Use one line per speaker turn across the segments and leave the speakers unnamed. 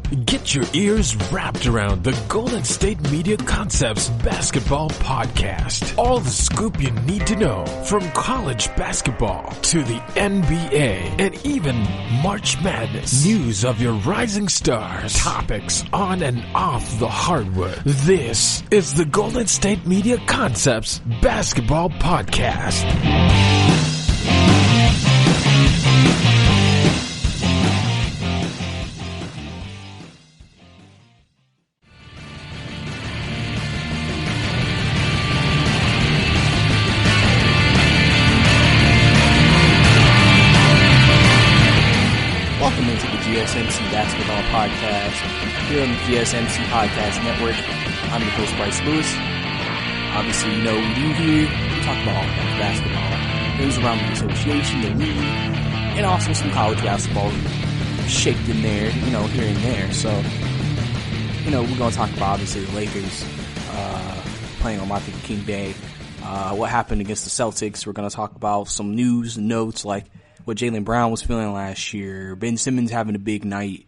Get your ears wrapped around the Golden State Media Concepts Basketball Podcast. All the scoop you need to know from college basketball to the NBA and even March Madness. News of your rising stars. Topics on and off the hardwood. This is the Golden State Media Concepts Basketball Podcast.
Welcome into the GSMc Basketball Podcast here on the GSMc Podcast Network. I'm your host, Brice Lewis. Obviously, you know what we do here. We talk about all kinds of basketball, things around the association, the league, and also some college basketball shaped in there, you know, here and there. So, you know, we're going to talk about, obviously, the Lakers playing on Martin Luther King Day. What happened against the Celtics. We're going to talk about some news and notes like what Jaylen Brown was feeling last year, Ben Simmons having a big night,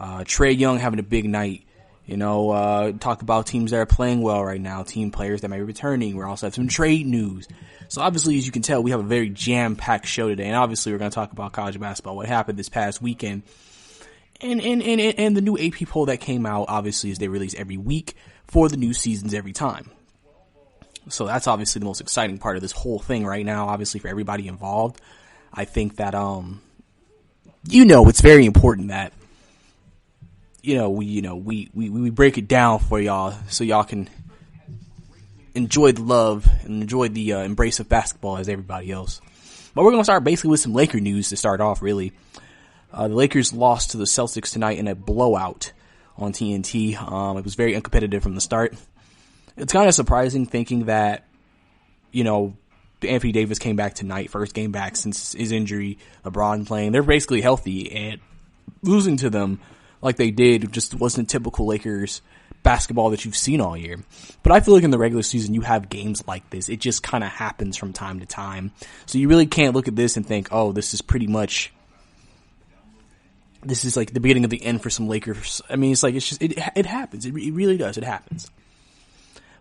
Trae Young having a big night, you know, talk about teams that are playing well right now, team players that may be returning. We also have some trade news. So obviously, as you can tell, we have a very jam-packed show today, and obviously we're going to talk about college basketball, what happened this past weekend, and the new AP poll that came out, obviously, as they release every week for the new seasons every time. So that's obviously the most exciting part of this whole thing right now, obviously for everybody involved. I think that, it's very important that, we break it down for y'all so y'all can enjoy the love and enjoy the embrace of basketball as everybody else. But we're going to start basically with some Laker news to start off, really. The Lakers lost to the Celtics tonight in a blowout on TNT. It was very uncompetitive from the start. It's kind of surprising thinking that, Anthony Davis came back tonight, first game back since his injury, LeBron playing. They're basically healthy, and losing to them like they did just wasn't typical Lakers basketball that you've seen all year. But I feel like in the regular season, you have games like this. It just kind of happens from time to time. So you really can't look at this and think, oh, this is like the beginning of the end for some Lakers. I mean, it's like, it happens. It really does. It happens.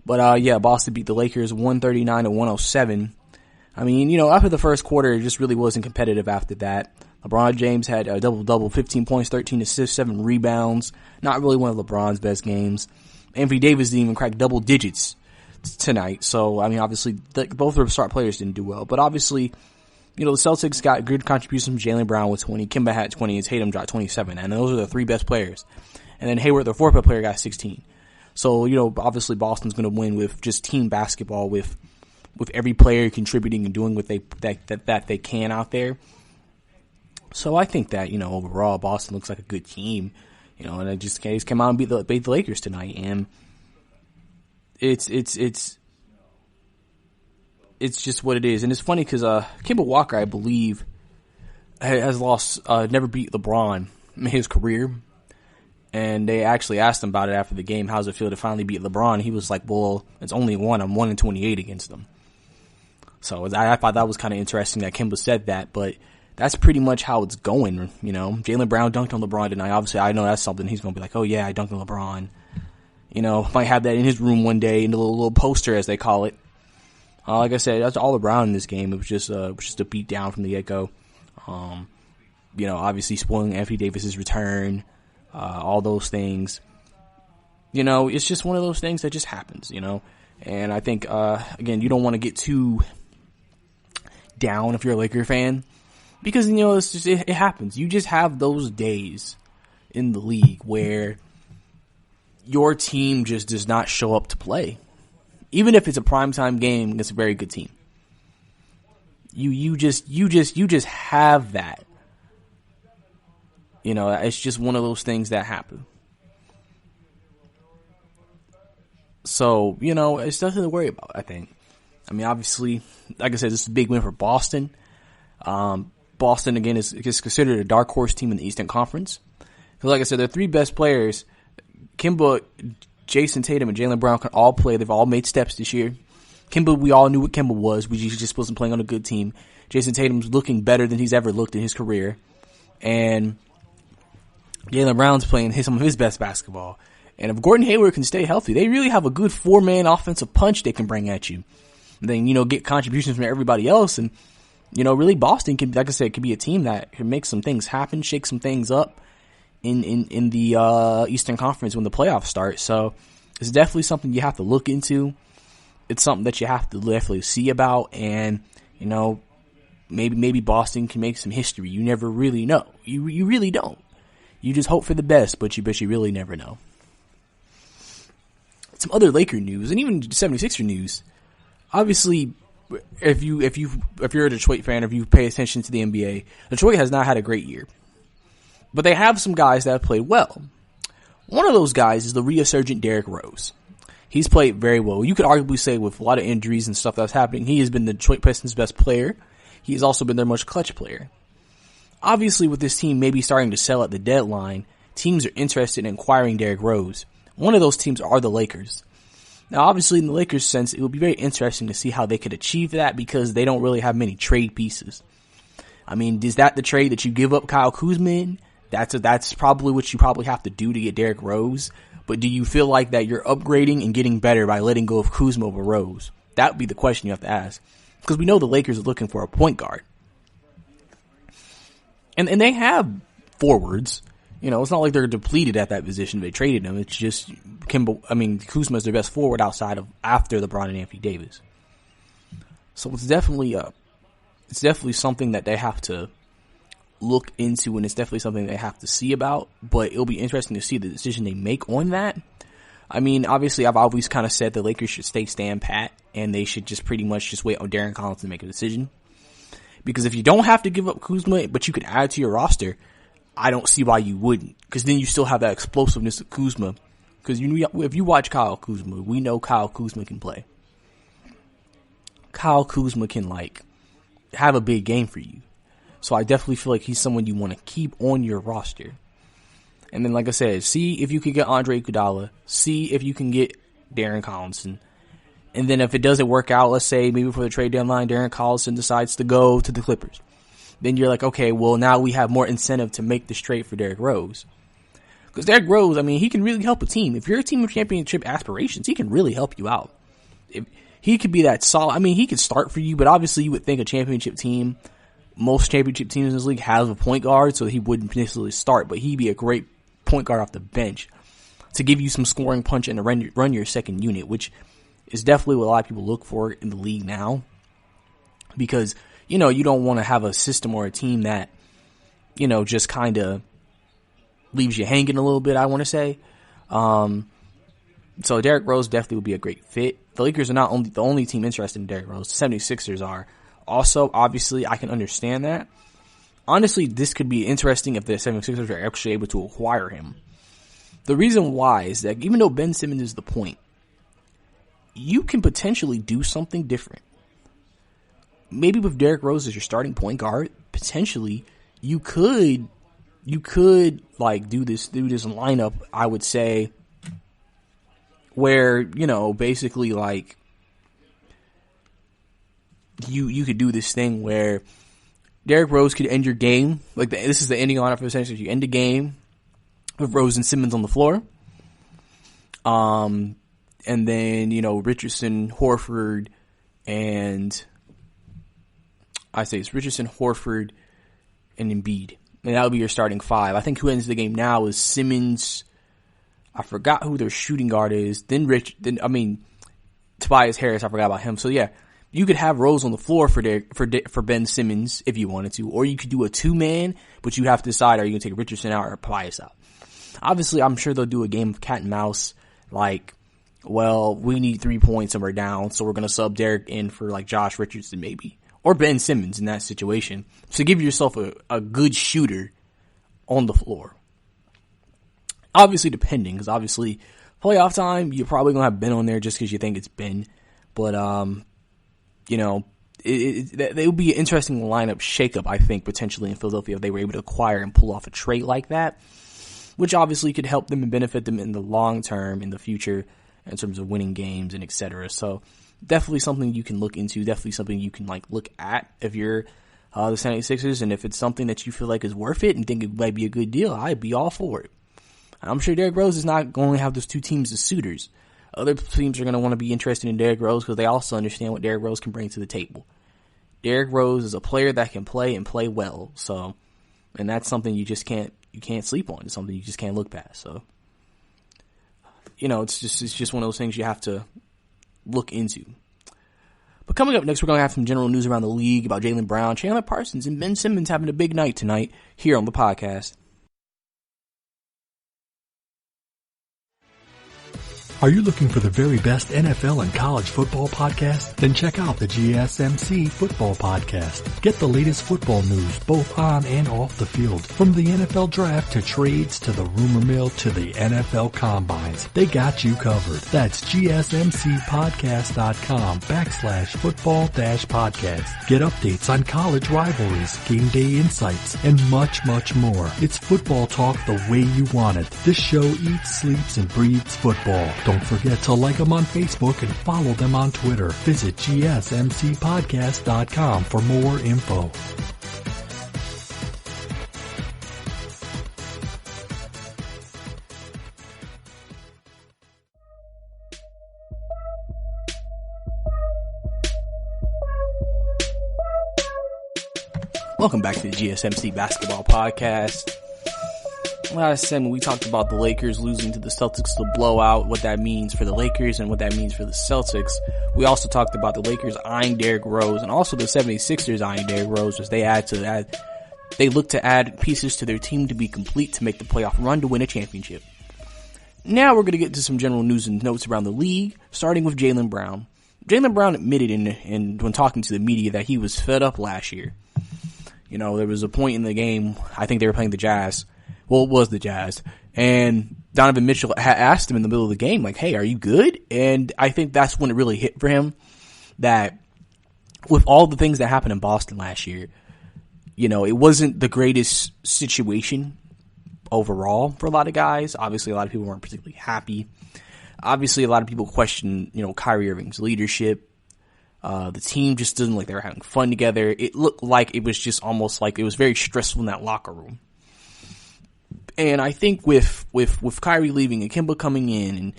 But, Boston beat the Lakers 139-107. I mean, after the first quarter, it just really wasn't competitive after that. LeBron James had a double-double, 15 points, 13 assists, 7 rebounds. Not really one of LeBron's best games. Anthony Davis didn't even crack double digits tonight. So, I mean, obviously, both of the star players didn't do well. But obviously, the Celtics got good contributions from Jaylen Brown with 20. Kemba had 20, and Tatum dropped 27. And those are the three best players. And then Hayward, the fourth best player, got 16. So, obviously Boston's going to win with just team basketball, with every player contributing and doing what they can out there. So I think that, overall Boston looks like a good team, and they just came out and beat the Lakers tonight. And it's just what it is. And it's funny because, Kemba Walker, I believe, has never beat LeBron in his career. And they actually asked him about it after the game. How's it feel to finally beat LeBron? He was like, well, it's only one. I'm 1-28 against them. So I thought that was kind of interesting that Kemba said that, but that's pretty much how it's going, Jaylen Brown dunked on LeBron tonight. Obviously, I know that's something he's going to be like, oh yeah, I dunked on LeBron. Might have that in his room one day, in a little poster, as they call it. Like I said, that's all around in this game. It was just a beat down from the get-go. Obviously spoiling Anthony Davis's return. All those things, it's just one of those things that just happens, and I think, again, you don't want to get too down if you're a Laker fan, because, it's just, it happens. You just have those days in the league where your team just does not show up to play, even if it's a primetime game against a very good team. You just have that. It's just one of those things that happen. So, it's nothing to worry about, I think. I mean, obviously, like I said, this is a big win for Boston. Boston, again, is considered a dark horse team in the Eastern Conference. Because, like I said, their three best players, Kemba, Jason Tatum, and Jaylen Brown, can all play. They've all made steps this year. Kemba, we all knew what Kemba was. We just wasn't playing on a good team. Jason Tatum's looking better than he's ever looked in his career. And Jaylen Brown's playing some of his best basketball. And if Gordon Hayward can stay healthy, they really have a good 4-man offensive punch they can bring at you. And then, get contributions from everybody else. And, really Boston can, like I said, could be a team that can make some things happen, shake some things up in the Eastern Conference when the playoffs start. So it's definitely something you have to look into. It's something that you have to definitely see about. And, maybe Boston can make some history. You never really know. You really don't. You just hope for the best, but you really never know. Some other Laker news and even 76er news. Obviously, if you're a Detroit fan, or if you pay attention to the NBA, Detroit has not had a great year. But they have some guys that have played well. One of those guys is the resurgent Derrick Rose. He's played very well. You could arguably say with a lot of injuries and stuff that's happening, he has been the Detroit Pistons' best player. He has also been their most clutch player. Obviously, with this team maybe starting to sell at the deadline, teams are interested in acquiring Derrick Rose. One of those teams are the Lakers. Now, obviously, in the Lakers' sense, it would be very interesting to see how they could achieve that because they don't really have many trade pieces. I mean, is that the trade that you give up Kyle Kuzma in? That's probably what you probably have to do to get Derrick Rose. But do you feel like that you're upgrading and getting better by letting go of Kuzma over Rose? That would be the question you have to ask. Because we know the Lakers are looking for a point guard. And they have forwards. It's not like they're depleted at that position. They traded him. It's just Kuzma is their best forward after LeBron and Anthony Davis. So it's definitely something that they have to look into, and it's definitely something they have to see about. But it'll be interesting to see the decision they make on that. I mean, obviously, I've always kind of said the Lakers should stand pat, and they should just pretty much just wait on Darren Collins to make a decision. Because if you don't have to give up Kuzma, but you could add to your roster, I don't see why you wouldn't. Because then you still have that explosiveness of Kuzma. Because if you watch Kyle Kuzma, we know Kyle Kuzma can play. Kyle Kuzma can, have a big game for you. So I definitely feel like he's someone you want to keep on your roster. And then, like I said, see if you can get Andre Iguodala. See if you can get Darren Collison. And then if it doesn't work out, let's say maybe before the trade deadline, Darren Collison decides to go to the Clippers. Then you're like, okay, well, now we have more incentive to make this trade for Derrick Rose. Because Derrick Rose, he can really help a team. If you're a team with championship aspirations, he can really help you out. He could be that solid. He could start for you, but obviously you would think a championship team, most championship teams in this league have a point guard, so he wouldn't necessarily start, but he'd be a great point guard off the bench to give you some scoring punch and to run your second unit, which is definitely what a lot of people look for in the league now. Because, you don't want to have a system or a team that, just kind of leaves you hanging a little bit, I want to say. So Derrick Rose definitely would be a great fit. The Lakers are not the only team interested in Derrick Rose. The 76ers are. Also, obviously, I can understand that. Honestly, this could be interesting if the 76ers are actually able to acquire him. The reason why is that even though Ben Simmons is the point, you can potentially do something different. Maybe with Derrick Rose as your starting point guard, potentially you could do this lineup, I would say, where, basically you could do this thing where Derrick Rose could end your game. This is the ending lineup for the Celtics. You end the game with Rose and Simmons on the floor. And then, Richardson, Horford, and it's Richardson, Horford, and Embiid. And that would be your starting five. I think who ends the game now is Simmons. I forgot who their shooting guard is. Tobias Harris, I forgot about him. So yeah, you could have Rose on the floor for Ben Simmons if you wanted to, or you could do a 2-man, but you have to decide, are you going to take Richardson out or Tobias out? Obviously, I'm sure they'll do a game of cat and mouse, we need 3 points and we're down, so we're going to sub Derrick in for Josh Richardson maybe, or Ben Simmons in that situation. So give yourself a good shooter on the floor. Obviously depending, because obviously playoff time, you're probably going to have Ben on there just because you think it's Ben. But, it would be an interesting lineup shakeup, I think, potentially in Philadelphia if they were able to acquire and pull off a trade like that, which obviously could help them and benefit them in the long term, in the future, in terms of winning games and etc. So definitely something you can look into, definitely something you can look at if you're the 76ers, and if it's something that you feel like is worth it and think it might be a good deal, I'd be all for it. I'm sure Derrick Rose is not going to have those two teams as suitors. Other teams are going to want to be interested in Derrick Rose because they also understand what Derrick Rose can bring to the table. Derrick Rose is a player that can play and play well, so, and that's something you can't sleep on. It's something you just can't look past. So, it's just one of those things you have to look into. But coming up next, we're going to have some general news around the league about Jaylen Brown, Chandler Persons, and Ben Simmons having a big night tonight here on the podcast.
Are you looking for the very best NFL and college football podcast? Then check out the GSMc Football Podcast. Get the latest football news both on and off the field. From the NFL Draft to trades to the rumor mill to the NFL Combines. They got you covered. That's GSMcPodcast.com/football-podcast. Get updates on college rivalries, game day insights, and much, much more. It's football talk the way you want it. This show eats, sleeps, and breathes football. Don't forget to like them on Facebook and follow them on Twitter. Visit GSMcPodcast.com for more info.
Welcome back to the GSMc Basketball Podcast. Last segment, we talked about the Lakers losing to the Celtics to blowout, what that means for the Lakers and what that means for the Celtics. We also talked about the Lakers eyeing Derrick Rose and also the 76ers eyeing Derrick Rose as they look to add pieces to their team to be complete to make the playoff run to win a championship. Now we're going to get to some general news and notes around the league, starting with Jaylen Brown. Jaylen Brown admitted when talking to the media that he was fed up last year. There was a point in the game, I think they were playing the Jazz. Well, it was the Jazz. And Donovan Mitchell asked him in the middle of the game, like, hey, are you good? And I think that's when it really hit for him that with all the things that happened in Boston last year, it wasn't the greatest situation overall for a lot of guys. Obviously, a lot of people weren't particularly happy. Obviously, a lot of people questioned, Kyrie Irving's leadership. The team just didn't like they were having fun together. It looked like it was just almost like it was very stressful in that locker room. And I think with Kyrie leaving and Kemba coming in and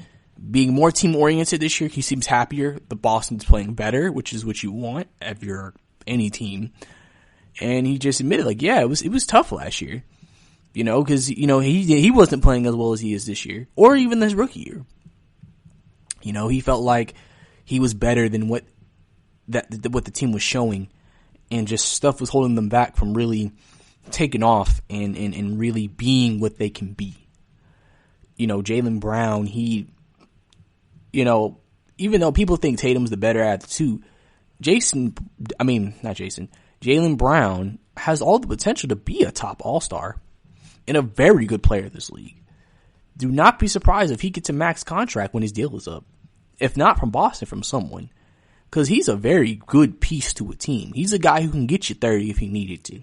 being more team oriented this year, he seems happier. The Boston's playing better, which is what you want if you're any team. And he just admitted, like, yeah, it was tough last year, because he wasn't playing as well as he is this year, or even this rookie year. He felt like he was better than what the team was showing, and just stuff was holding them back from really taking off and really being what they can be. Jaylen Brown, even though people think Tatum's the better at the two, Jaylen Brown has all the potential to be a top all-star and a very good player in this league. Do not be surprised if he gets a max contract when his deal is up. If not from Boston, from someone. Because he's a very good piece to a team. He's a guy who can get you 30 if he needed to.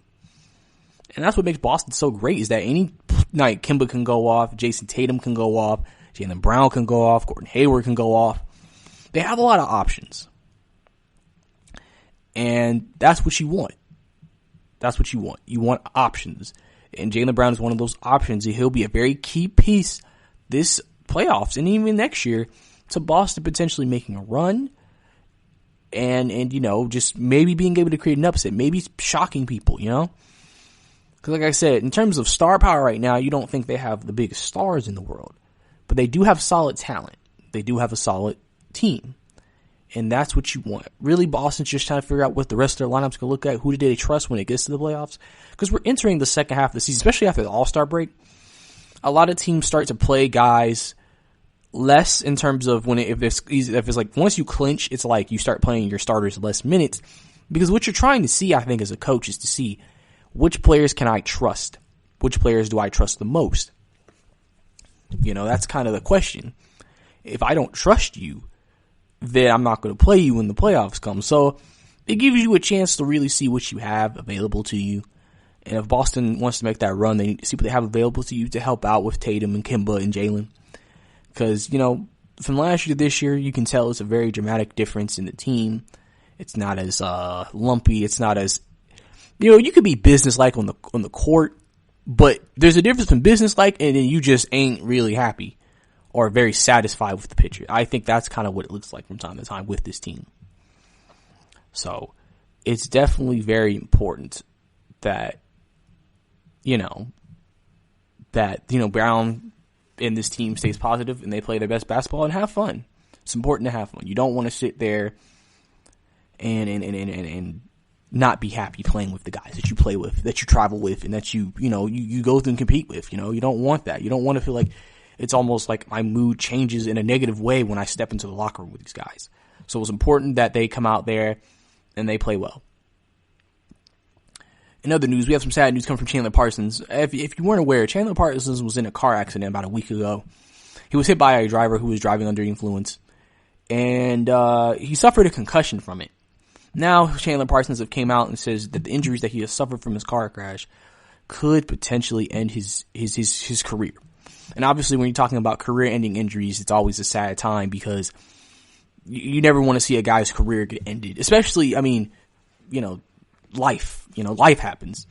And that's what makes Boston so great, is that any night Kemba can go off, Jason Tatum can go off, Jaylen Brown can go off, Gordon Hayward can go off. They have a lot of options. And that's what you want. That's what you want. You want options. And Jaylen Brown is one of those options. And he'll be a very key piece this playoffs and even next year to Boston potentially making a run. And just maybe being able to create an upset. Maybe shocking people, Because like I said, in terms of star power right now, you don't think they have the biggest stars in the world. But they do have solid talent. They do have a solid team. And that's what you want. Really, Boston's just trying to figure out what the rest of their lineup's going to look like. Who do they trust when it gets to the playoffs? Because we're entering the second half of the season, especially after the All-Star break. A lot of teams start to play guys less in terms of if it's like once you clinch, it's like you start playing your starters less minutes. Because what you're trying to see, I think, as a coach is to see which players can I trust? Which players do I trust the most? That's kind of the question. If I don't trust you, then I'm not going to play you when the playoffs come. So it gives you a chance to really see what you have available to you. And if Boston wants to make that run, they need to see what they have available to you to help out with Tatum and Kemba and Jaylen. Because, from last year to this year, you can tell it's a very dramatic difference in the team. It's not as lumpy. It's not as you could be businesslike on the court, but there's a difference between businesslike and then you just ain't really happy or very satisfied with the picture. I think that's kind of what it looks like from time to time with this team. So it's definitely very important that, Brown and this team stays positive and they play their best basketball and have fun. It's important to have fun. You don't want to sit there and not be happy playing with the guys that you play with, that you travel with, and that you go through and compete with. You don't want that. You don't want to feel like it's almost like my mood changes in a negative way when I step into the locker room with these guys. So it's important that they come out there and they play well. In other news, we have some sad news coming from Chandler Persons. If you weren't aware, Chandler Persons was in a car accident about a week ago. He was hit by a driver who was driving under influence, and he suffered a concussion from it. Now, Chandler Persons have came out and says that the injuries that he has suffered from his car crash could potentially end his career. And obviously, when you're talking about career-ending injuries, it's always a sad time because you never want to see a guy's career get ended. Especially, life. Life happens.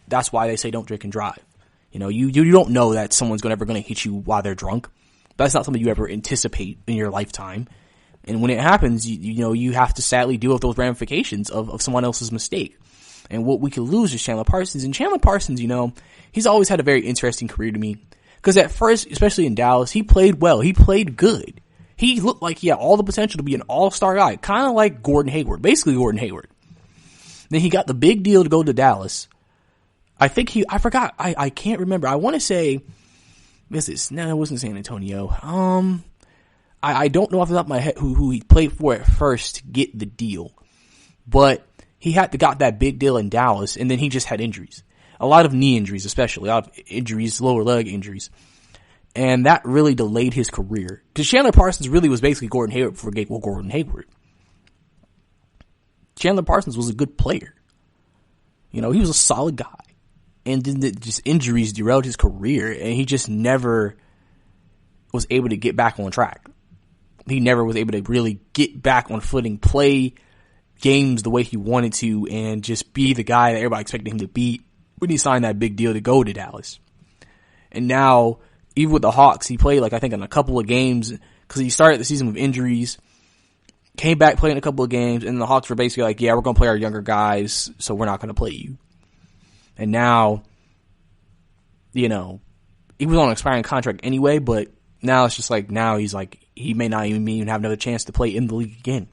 That's why they say don't drink and drive. You don't know that someone's ever going to hit you while they're drunk. That's not something you ever anticipate in your lifetime. And when it happens, you have to sadly deal with those ramifications of someone else's mistake. And what we could lose is Chandler Persons. And Chandler Persons, he's always had a very interesting career to me. Because at first, especially in Dallas, he played well. He played good. He looked like he had all the potential to be an all-star guy. Kind of like Gordon Hayward. Basically Gordon Hayward. Then he got the big deal to go to Dallas. I forgot. I can't remember. I want to say, it wasn't San Antonio. I don't know off the top of my head who he played for at first to get the deal. But he got that big deal in Dallas, and then he just had injuries. A lot of knee injuries, especially. A lot of injuries, lower leg injuries. And that really delayed his career. Because Chandler Persons really was basically Gordon Hayward before Gordon Hayward. Chandler Persons was a good player. He was a solid guy. And then just injuries derailed his career, and he just never was able to get back on track. He never was able to really get back on footing, play games the way he wanted to, and just be the guy that everybody expected him to be when he signed that big deal to go to Dallas. And now, even with the Hawks, he played I think in a couple of games, because he started the season with injuries, came back playing a couple of games, and the Hawks were basically like, yeah, we're going to play our younger guys, so we're not going to play you. And now, he was on an expiring contract anyway, but now it's just he may not even have another chance to play in the league again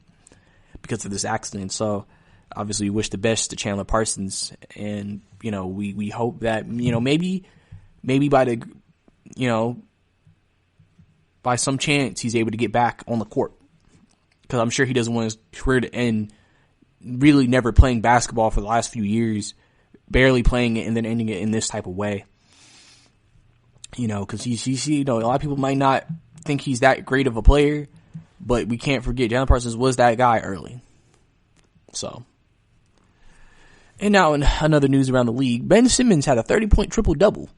because of this accident. So obviously we wish the best to Chandler Persons, and we hope that maybe by by some chance he's able to get back on the court, because I'm sure he doesn't want his career to end really never playing basketball for the last few years, barely playing it and then ending it in this type of way. Because a lot of people might not think he's that great of a player, but we can't forget Jaylen Persons was that guy early. So, and now in another news around the league, Ben Simmons had a 30-point triple-double.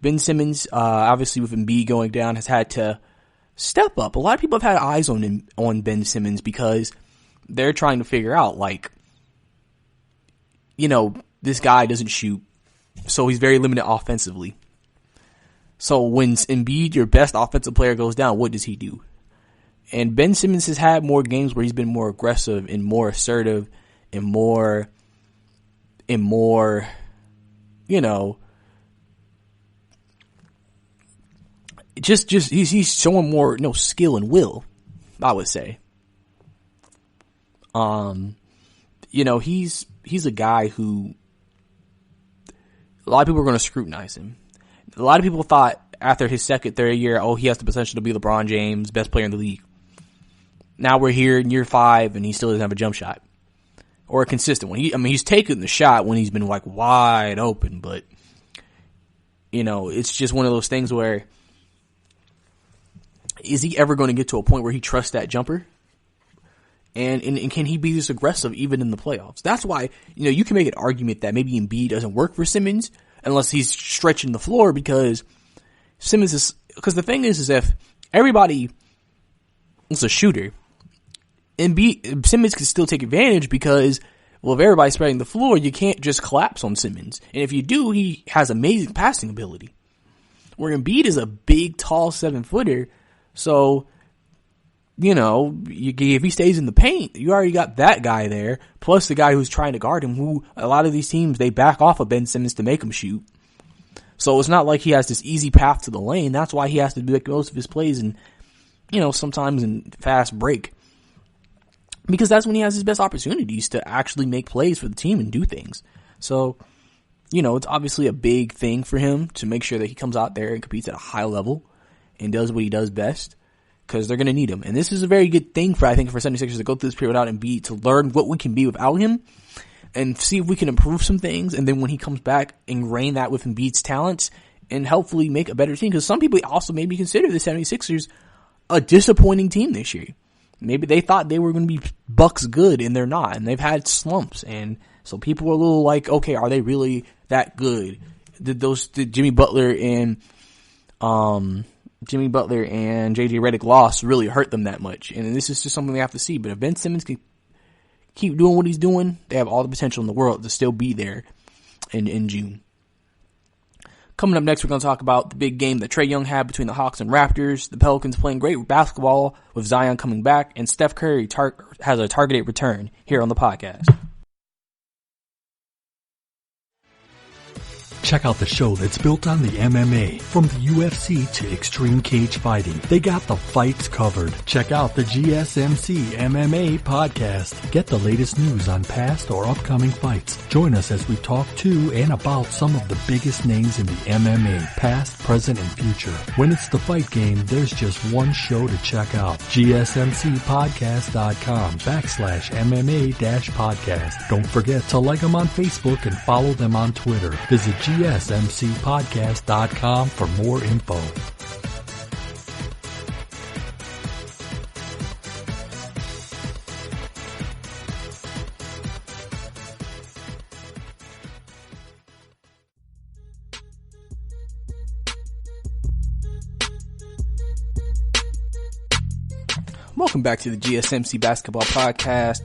Ben Simmons, obviously with Embiid going down, has had to step up. A lot of people have had eyes on Ben Simmons because they're trying to figure out, this guy doesn't shoot, so he's very limited offensively. So when Embiid, your best offensive player, goes down, what does he do? And Ben Simmons has had more games where he's been more aggressive and more assertive and more, he's showing more, skill and will, I would say. He's a guy who a lot of people are going to scrutinize him. A lot of people thought after his second, third year, he has the potential to be LeBron James, best player in the league. Now we're here in year 5 and he still doesn't have a jump shot or a consistent one. He's taken the shot when he's been wide open, but it's just one of those things where, is he ever going to get to a point where he trusts that jumper? And can he be this aggressive even in the playoffs? That's why, you can make an argument that maybe Embiid doesn't work for Simmons unless he's stretching the floor, because the thing is if everybody is a shooter, Simmons can still take advantage, because Well, if everybody's spreading the floor, you can't just collapse on Simmons. And if you do, he has amazing passing ability. Where Embiid is a big, tall 7-footer. So, if he stays in the paint, you already got that guy there. Plus the guy who's trying to guard him, who a lot of these teams, they back off of Ben Simmons to make him shoot. So it's not like he has this easy path to the lane. That's why he has to make most of his plays and, sometimes in fast break. Because that's when he has his best opportunities to actually make plays for the team and do things. So, it's obviously a big thing for him to make sure that he comes out there and competes at a high level and does what he does best, because they're going to need him. And this is a very good thing for 76ers to go through this period without Embiid, to learn what we can be without him and see if we can improve some things. And then when he comes back, ingrain that with Embiid's talents and hopefully make a better team. Because some people also maybe consider the 76ers a disappointing team this year. Maybe they thought they were going to be Bucks good, and they're not. And they've had slumps. And so people are a little like, okay, are they really that good? Did Jimmy Butler and JJ Redick loss really hurt them that much? And this is just something they have to see. But if Ben Simmons can keep doing what he's doing, they have all the potential in the world to still be there in June. Coming up next, we're going to talk about the big game that Trae Young had between the Hawks and Raptors. The Pelicans playing great basketball with Zion coming back, and Steph Curry has a targeted return here on the podcast.
Check out the show that's built on the MMA, from the UFC to extreme cage fighting. They got the fights covered. Check out the GSMc MMA podcast. Get the latest news on past or upcoming fights. Join us as we talk to and about some of the biggest names in the MMA, past, present, and future. When it's the fight game, there's just one show to check out. GSMcpodcast.com/MMA-podcast. Don't forget to like them on Facebook and follow them on Twitter. Visit GSMcpodcast.com for more info.
Welcome back to the GSMc Basketball Podcast.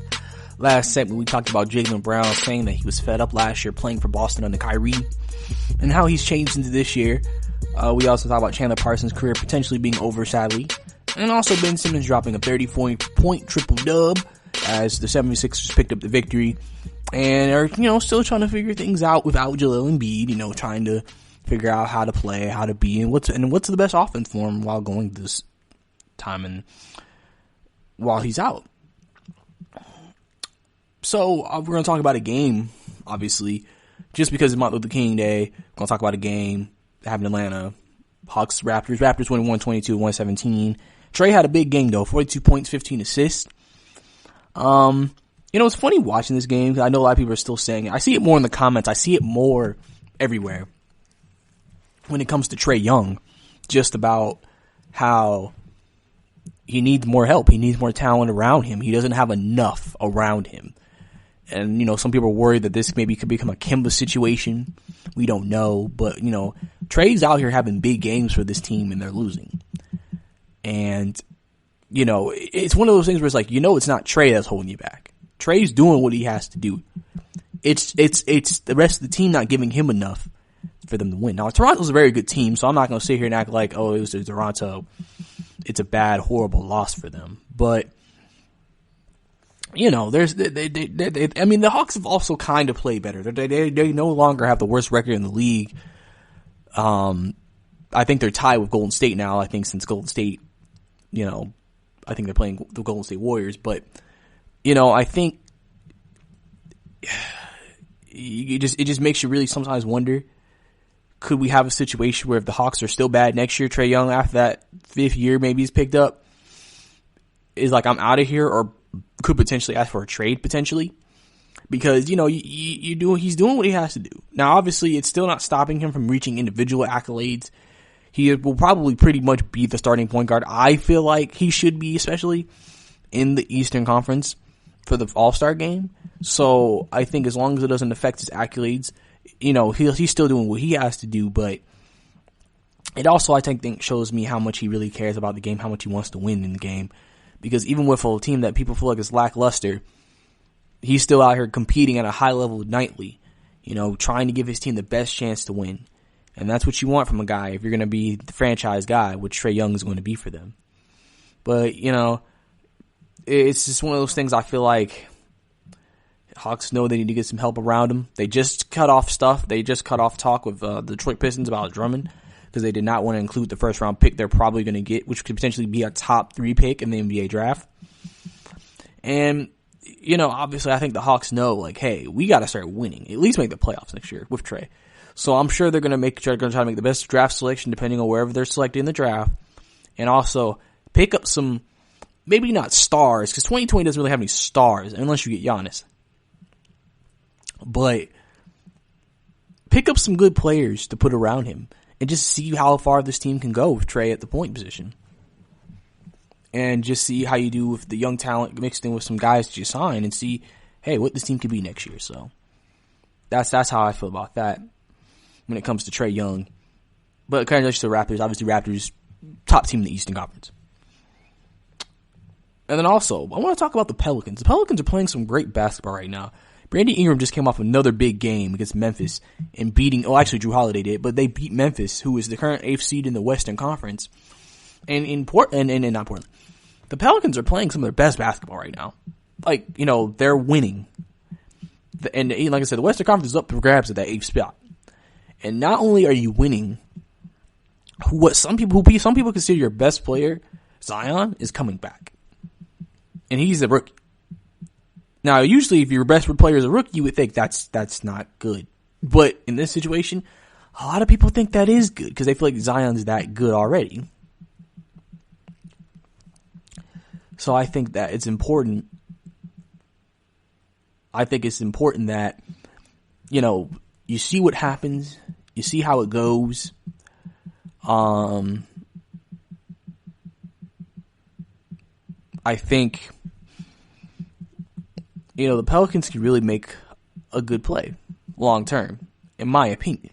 Last segment, we talked about Jaylen Brown saying that he was fed up last year playing for Boston under Kyrie and how he's changed into this year. We also talked about Chandler Persons' career potentially being over, sadly. And also Ben Simmons dropping a 30-point triple-dub as the 76ers picked up the victory and are, still trying to figure things out without Joel Embiid, trying to figure out how to play, how to be, and what's the best offense for him while going this time and while he's out. So we're going to talk about a game, obviously, just because it's Martin Luther King Day. We're going to talk about a game that happened in Atlanta. Hawks, Raptors. Raptors won 122-117. Trae had a big game, though. 42 points, 15 assists. It's funny watching this game. I know a lot of people are still saying it. I see it more in the comments. I see it more everywhere when it comes to Trae Young, just about how he needs more help. He needs more talent around him. He doesn't have enough around him. And, some people are worried that this maybe could become a Kemba situation. We don't know. But, Trae's out here having big games for this team and they're losing. And, it's one of those things where it's like, it's not Trae that's holding you back. Trae's doing what he has to do. It's the rest of the team not giving him enough for them to win. Now, Toronto's a very good team, so I'm not going to sit here and act like, oh, it was Toronto. It's a bad, horrible loss for them. But, the Hawks have also kind of played better. They no longer have the worst record in the league. I think they're tied with Golden State now. I think since Golden State, I think they're playing the Golden State Warriors. But, I think it just makes you really sometimes wonder, could we have a situation where if the Hawks are still bad next year, Trae Young, after that 5th year maybe he's picked up, is like, I'm out of here, or could potentially ask for a trade potentially? Because, he's doing what he has to do. Now, obviously, it's still not stopping him from reaching individual accolades. He will probably pretty much be the starting point guard. I feel like he should be, especially in the Eastern Conference for the All-Star game. So I think as long as it doesn't affect his accolades, he's still doing what he has to do. But it also, I think, shows me how much he really cares about the game, how much he wants to win in the game. Because even with a team that people feel like is lackluster, he's still out here competing at a high level nightly, trying to give his team the best chance to win. And that's what you want from a guy if you're going to be the franchise guy, which Trae Young is going to be for them. But, it's just one of those things I feel like Hawks know they need to get some help around him. They just cut off stuff. They just cut off talk with the Detroit Pistons about Drummond because they did not want to include the first round pick they're probably going to get, which could potentially be a top 3 pick in the NBA draft. And, obviously I think the Hawks know, like, hey, we got to start winning, at least make the playoffs next year with Trae. So I'm sure they're going to try to make the best draft selection depending on wherever they're selected in the draft. And also pick up some, maybe not stars, because 2020 doesn't really have any stars unless you get Giannis. But pick up some good players to put around him and just see how far this team can go with Trae at the point position. And just see how you do with the young talent mixed in with some guys that you sign and see, hey, what this team could be next year. So that's how I feel about that when it comes to Trae Young. But congratulations to the Raptors. Obviously, Raptors, top team in the Eastern Conference. And then also, I want to talk about the Pelicans. The Pelicans are playing some great basketball right now. Brandon Ingram just came off another big game against Memphis and actually Drew Holiday did, but they beat Memphis, who is the current 8th seed in the Western Conference. And not Portland. The Pelicans are playing some of their best basketball right now. Like, they're winning. And like I said, the Western Conference is up for grabs at that 8th spot. And not only are you winning, what some people consider your best player, Zion, is coming back. And he's a rookie. Now, usually if your best player is a rookie, you would think that's not good. But in this situation, a lot of people think that is good because they feel like Zion's that good already. So I think that it's important. I think it's important that, you see what happens. You see how it goes. I think, the Pelicans can really make a good play long term, in my opinion.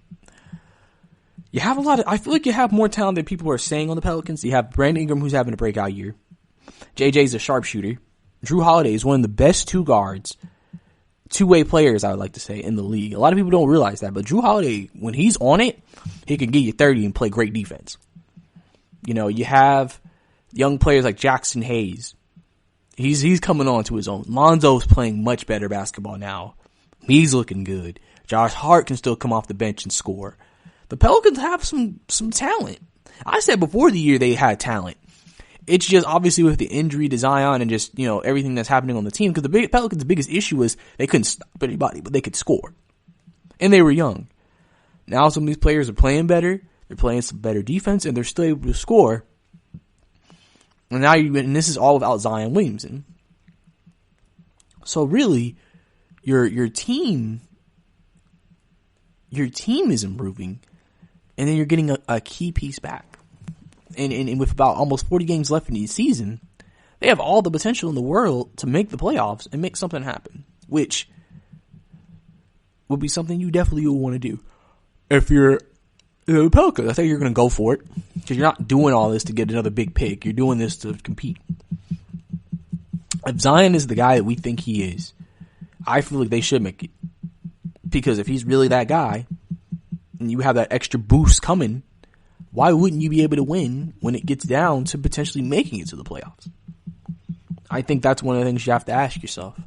You have I feel like you have more talent than people are saying on the Pelicans. You have Brandon Ingram, who's having a breakout year. JJ's a sharpshooter. Drew Holiday is one of the best two-way players, I would like to say, in the league. A lot of people don't realize that, but Drew Holiday, when he's on it, he can get you 30 and play great defense. You have young players like Jackson Hayes. He's coming on to his own. Lonzo's playing much better basketball now. He's looking good. Josh Hart can still come off the bench and score. The Pelicans have some talent. I said before the year they had talent. It's just obviously with the injury to Zion and just, everything that's happening on the team. Because the Pelicans' biggest issue was they couldn't stop anybody, but they could score. And they were young. Now some of these players are playing better. They're playing some better defense, and they're still able to score. And this is all without Zion Williamson. So really, your team is improving, and then you're getting a key piece back. And with about almost 40 games left in the season, they have all the potential in the world to make the playoffs and make something happen, which would be something you definitely would want to do. If you're the Pelicans, I think you're going to go for it because you're not doing all this to get another big pick. You're doing this to compete. If Zion is the guy that we think he is, I feel like they should make it. Because if he's really that guy and you have that extra boost coming, why wouldn't you be able to win when it gets down to potentially making it to the playoffs? I think that's one of the things you have to ask yourself.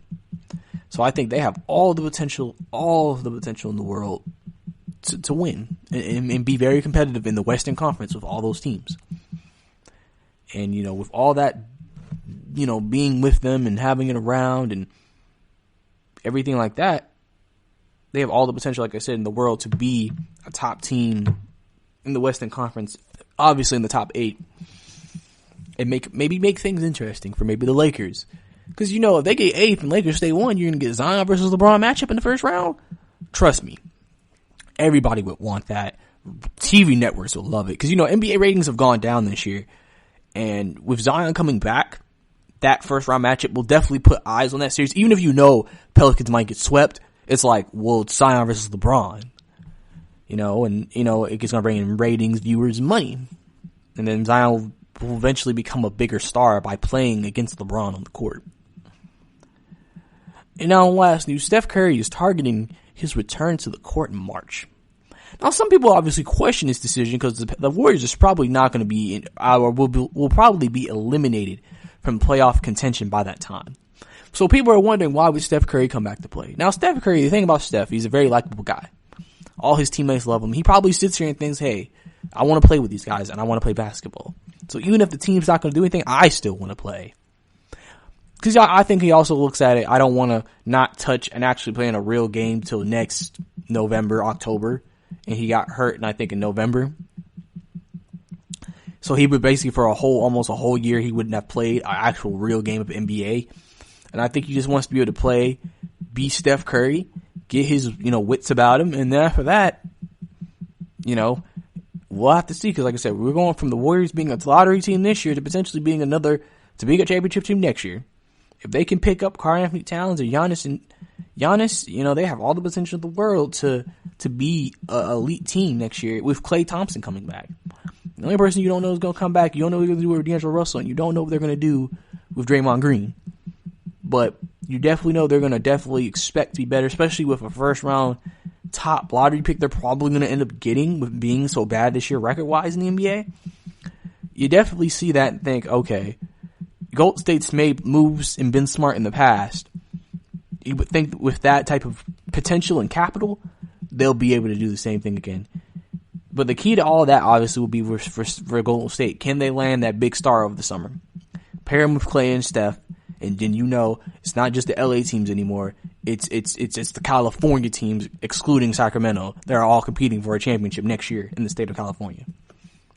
So I think they have all the potential in the world to win and be very competitive in the Western Conference with all those teams. And, with all that, being with them and having it around and everything like that, they have all the potential, like I said, in the world to be a top team in the Western Conference, obviously in the top 8, and maybe make things interesting for maybe the Lakers. Because, if they get 8th and Lakers stay 1, you're going to get Zion versus LeBron matchup in the first round. Trust me. Everybody would want that. TV networks will love it. Because, NBA ratings have gone down this year. And with Zion coming back, that first round matchup will definitely put eyes on that series. Even if Pelicans might get swept, it's like, well, it's Zion versus LeBron. It's going to bring in ratings, viewers, and money. And then Zion will eventually become a bigger star by playing against LeBron on the court. And now, in last news, Steph Curry is targeting his return to the court in March. Now, some people obviously question this decision because the Warriors is probably not going to be will probably be eliminated from playoff contention by that time. So people are wondering, why would Steph Curry come back to play? Now, Steph Curry, the thing about Steph, he's a very likable guy. All his teammates love him. He probably sits here and thinks, hey, I want to play with these guys and I want to play basketball. So even if the team's not going to do anything, I still want to play. Because I think he also looks at it, I don't want to not touch and actually play in a real game till next November, October. And he got hurt, and I think in November. So he would basically, for almost a whole year, he wouldn't have played an actual real game of NBA. And I think he just wants to be able to play, be Steph Curry, get his, wits about him. And then after that, we'll have to see. Because like I said, we're going from the Warriors being a lottery team this year to potentially being a championship team next year. If they can pick up Karl-Anthony Towns or Giannis, they have all the potential in the world to be an elite team next year with Klay Thompson coming back. The only person you don't know is going to come back. You don't know what they're going to do with D'Angelo Russell, and you don't know what they're going to do with Draymond Green. But you definitely know they're going to definitely expect to be better, especially with a first-round top lottery pick they're probably going to end up getting with being so bad this year record-wise in the NBA. You definitely see that and think, okay, Golden State's made moves and been smart in the past. You would think with that type of potential and capital, they'll be able to do the same thing again. But the key to all of that, obviously, will be for Golden State. Can they land that big star over the summer? Pair him with Klay and Steph, and then it's not just the LA teams anymore. It's the California teams, excluding Sacramento. They're all competing for a championship next year in the state of California,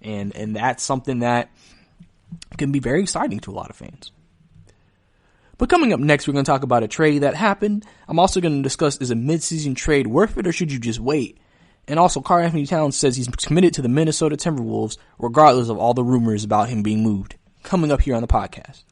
and that's something that can be very exciting to a lot of fans. But coming up next, we're going to talk about a trade that happened. I'm also going to discuss, is a midseason trade worth it or should you just wait? And also, Karl-Anthony Towns says he's committed to the Minnesota Timberwolves regardless of all the rumors about him being moved. Coming up here on the podcast.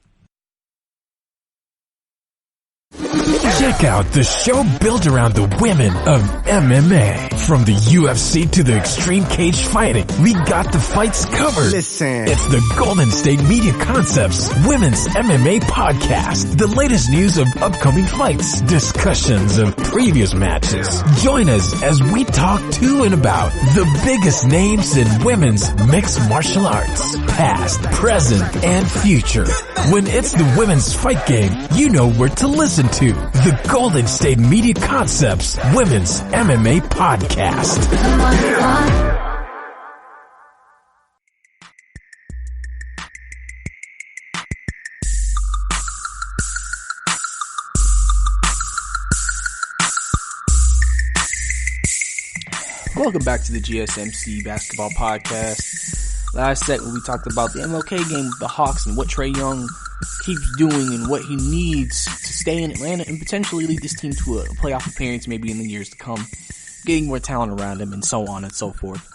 Check out the show built around the women of MMA. From the UFC to the extreme cage fighting, we got the fights covered.
Listen.
It's the Golden State Media Concepts Women's MMA Podcast. The latest news of upcoming fights, discussions of previous matches. Join us as we talk to and about the biggest names in women's mixed martial arts, past, present, and future. When it's the women's fight game, you know where to listen to. The Golden State Media Concepts Women's MMA Podcast.
Welcome back to the GSMc Basketball Podcast. Last segment we talked about the MLK game with the Hawks and what Trae Young keeps doing and what he needs to stay in Atlanta and potentially lead this team to a playoff appearance maybe in the years to come, getting more talent around him and so on and so forth.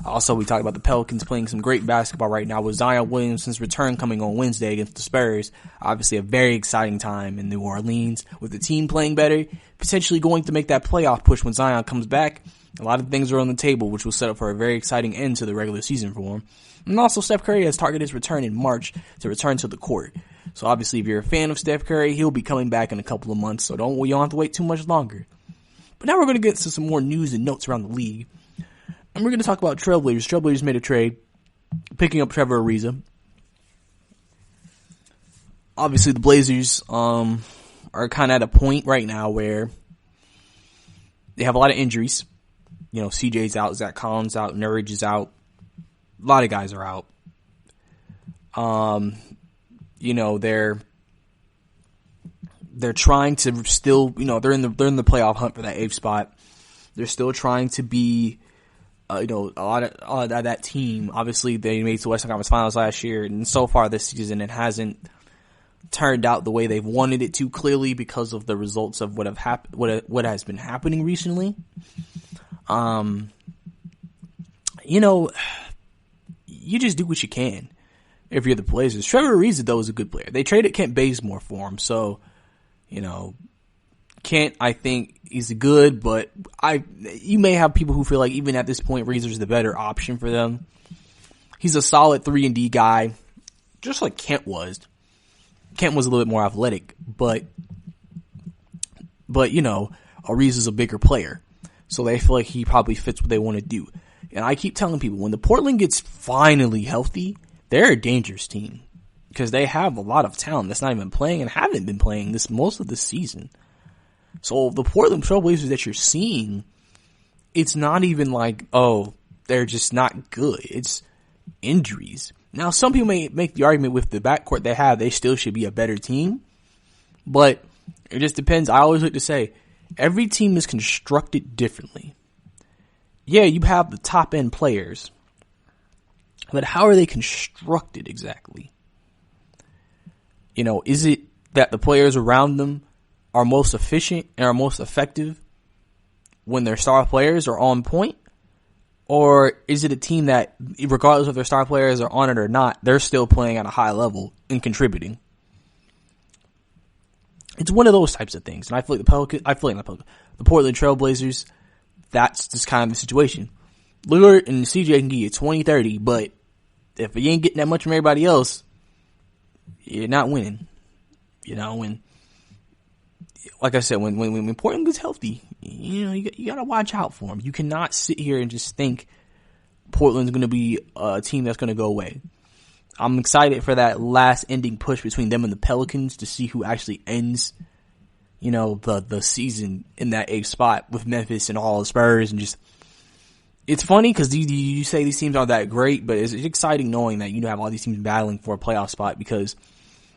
Also, we talked about the Pelicans playing some great basketball right now with Zion Williamson's return coming on Wednesday against the Spurs. Obviously a very exciting time in New Orleans with the team playing better, potentially going to make that playoff push when Zion comes back. A lot of things are on the table, which will set up for a very exciting end to the regular season for him. And also, Steph Curry has targeted his return in March to return to the court. So obviously, if you're a fan of Steph Curry, he'll be coming back in a couple of months. So you don't have to wait too much longer. But now we're going to get to some more news and notes around the league. And we're going to talk about Trailblazers. Trailblazers made a trade, picking up Trevor Ariza. Obviously, the Blazers are kind of at a point right now where they have a lot of injuries. CJ's out, Zach Collins out, Nurkic is out. A lot of guys are out. They're trying to still, they're in the playoff hunt for that 8th spot. They're still trying to be, a lot of that team. Obviously, they made it to the Western Conference Finals last year, and so far this season, it hasn't turned out the way they've wanted it to. Clearly, because of the results of what has been happening recently. You just do what you can if you're the Blazers. Trevor Ariza, though, is a good player. They traded Kent Bazemore for him, so, Kent, I think, is good, but you may have people who feel like even at this point, Ariza's the better option for them. He's a solid 3-and-D guy, just like Kent was. Kent was a little bit more athletic, but But, Ariza is a bigger player. So they feel like he probably fits what they want to do. And I keep telling people, when the Portland gets finally healthy, they're a dangerous team. Because they have a lot of talent that's not even playing and haven't been playing most of this season. So the Portland Trailblazers that you're seeing, it's not even like, oh, they're just not good. It's injuries. Now, some people may make the argument with the backcourt they have, they still should be a better team. But it just depends. I always like to say, every team is constructed differently. Yeah, you have the top end players, but how are they constructed exactly? Is it that the players around them are most efficient and are most effective when their star players are on point? Or is it a team that, regardless of their star players are on it or not, they're still playing at a high level and contributing? It's one of those types of things. And I feel like the Portland Trailblazers, that's just kind of the situation. Lillard and CJ can give you 20, 30, but if you ain't getting that much from everybody else, you're not winning. Like I said, when Portland gets healthy, you gotta watch out for them. You cannot sit here and just think Portland's gonna be a team that's gonna go away. I'm excited for that last ending push between them and the Pelicans to see who actually ends, the season in that 8th spot with Memphis and all the Spurs, and just, it's funny because you say these teams aren't that great, but it's exciting knowing that have all these teams battling for a playoff spot because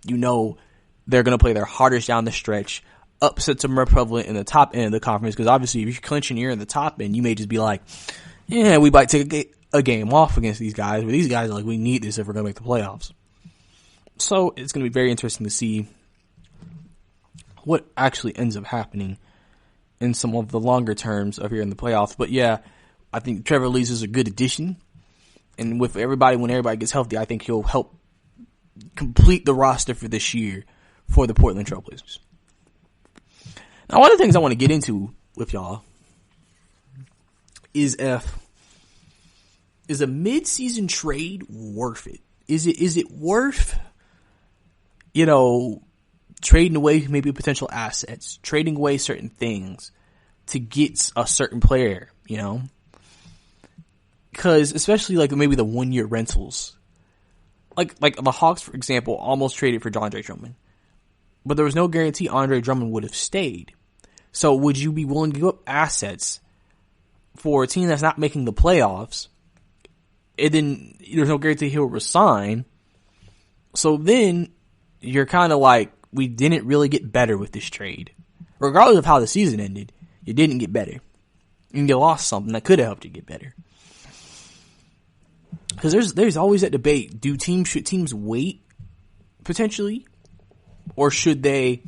they're going to play their hardest down the stretch. Upsets are more prevalent in the top end of the conference because obviously if you're clinching you're in the top end, you may just be like, yeah, we might take a game off against these guys, but these guys are like, we need this if we're going to make the playoffs. So it's going to be very interesting to see what actually ends up happening in some of the longer terms of here in the playoffs. But yeah, I think Trevor Ariza is a good addition. And when everybody gets healthy, I think he'll help complete the roster for this year for the Portland Trailblazers. Now, one of the things I want to get into with y'all is a mid-season trade worth it? Is it worth, trading away maybe potential assets, trading away certain things to get a certain player, Because especially like maybe the 1-year rentals, like the Hawks, for example, almost traded for Andre Drummond, but there was no guarantee Andre Drummond would have stayed. So would you be willing to give up assets for a team that's not making the playoffs? And then there's no guarantee he'll resign. So then you're kind of like, we didn't really get better with this trade. Regardless of how the season ended, you didn't get better. And you lost something that could have helped you get better. Because there's always that debate. Should teams wait potentially? Or should they,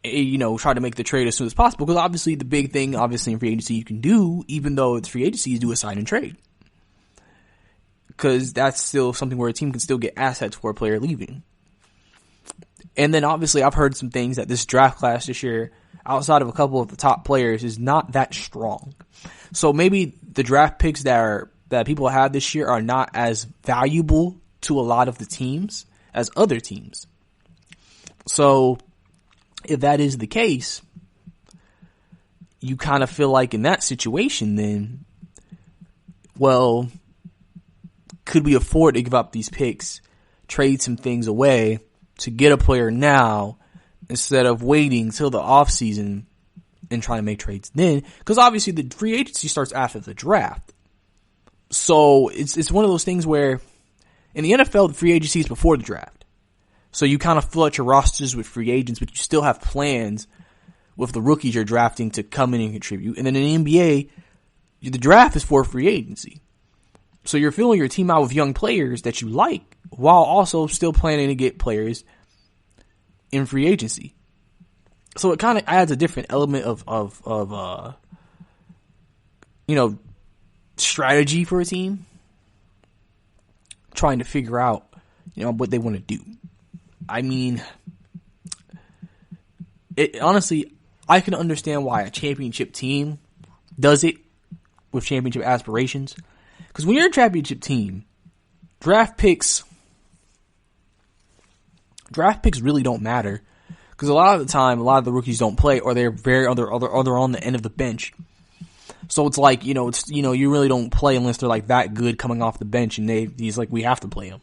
try to make the trade as soon as possible? Because obviously the big thing, in free agency you can do, even though it's free agency, is do a sign and trade. Because that's still something where a team can still get assets for a player leaving. And then obviously I've heard some things that this draft class this year, outside of a couple of the top players, is not that strong. So maybe the draft picks that people have this year are not as valuable to a lot of the teams as other teams. So if that is the case, you kind of feel like in that situation then, well, could we afford to give up these picks, trade some things away to get a player now instead of waiting till the offseason and trying to make trades then? Because obviously the free agency starts after the draft. So it's one of those things where in the NFL, the free agency is before the draft. So you kind of fill out your rosters with free agents, but you still have plans with the rookies you're drafting to come in and contribute. And then in the NBA, the draft is for free agency. So you're filling your team out with young players that you like while also still planning to get players in free agency. So it kind of adds a different element of strategy for a team trying to figure out, what they want to do. I mean, honestly, I can understand why a championship team does it with championship aspirations. Because when you're a championship team, draft picks really don't matter. Because a lot of the time, a lot of the rookies don't play, or they're they're on the end of the bench. So it's like, you really don't play unless they're like that good coming off the bench, and he's like, we have to play them.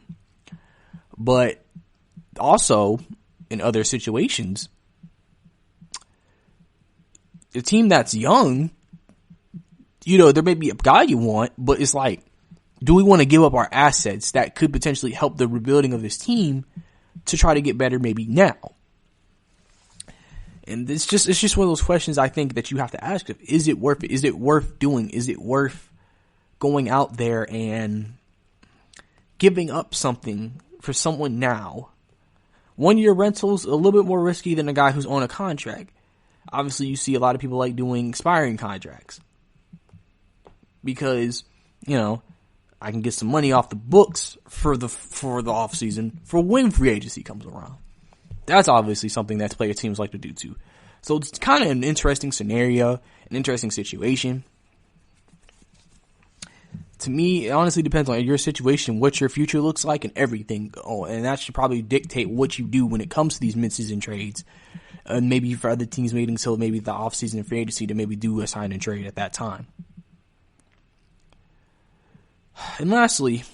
But also, in other situations, a team that's young, there may be a guy you want, but it's like, do we want to give up our assets that could potentially help the rebuilding of this team to try to get better maybe now? And it's just one of those questions I think that you have to ask. Is it worth it? Is it worth doing? Is it worth going out there and giving up something for someone now? 1 year rentals a little bit more risky than a guy who's on a contract. Obviously, you see a lot of people like doing expiring contracts because, I can get some money off the books for the off season for when free agency comes around. That's obviously something that player teams like to do too. So it's kind of an interesting scenario, an interesting situation. To me, it honestly depends on your situation, what your future looks like, and everything. Oh, and that should probably dictate what you do when it comes to these mid-season trades. And maybe for other teams waiting until maybe the off-season free agency to maybe do a sign and trade at that time. And lastly,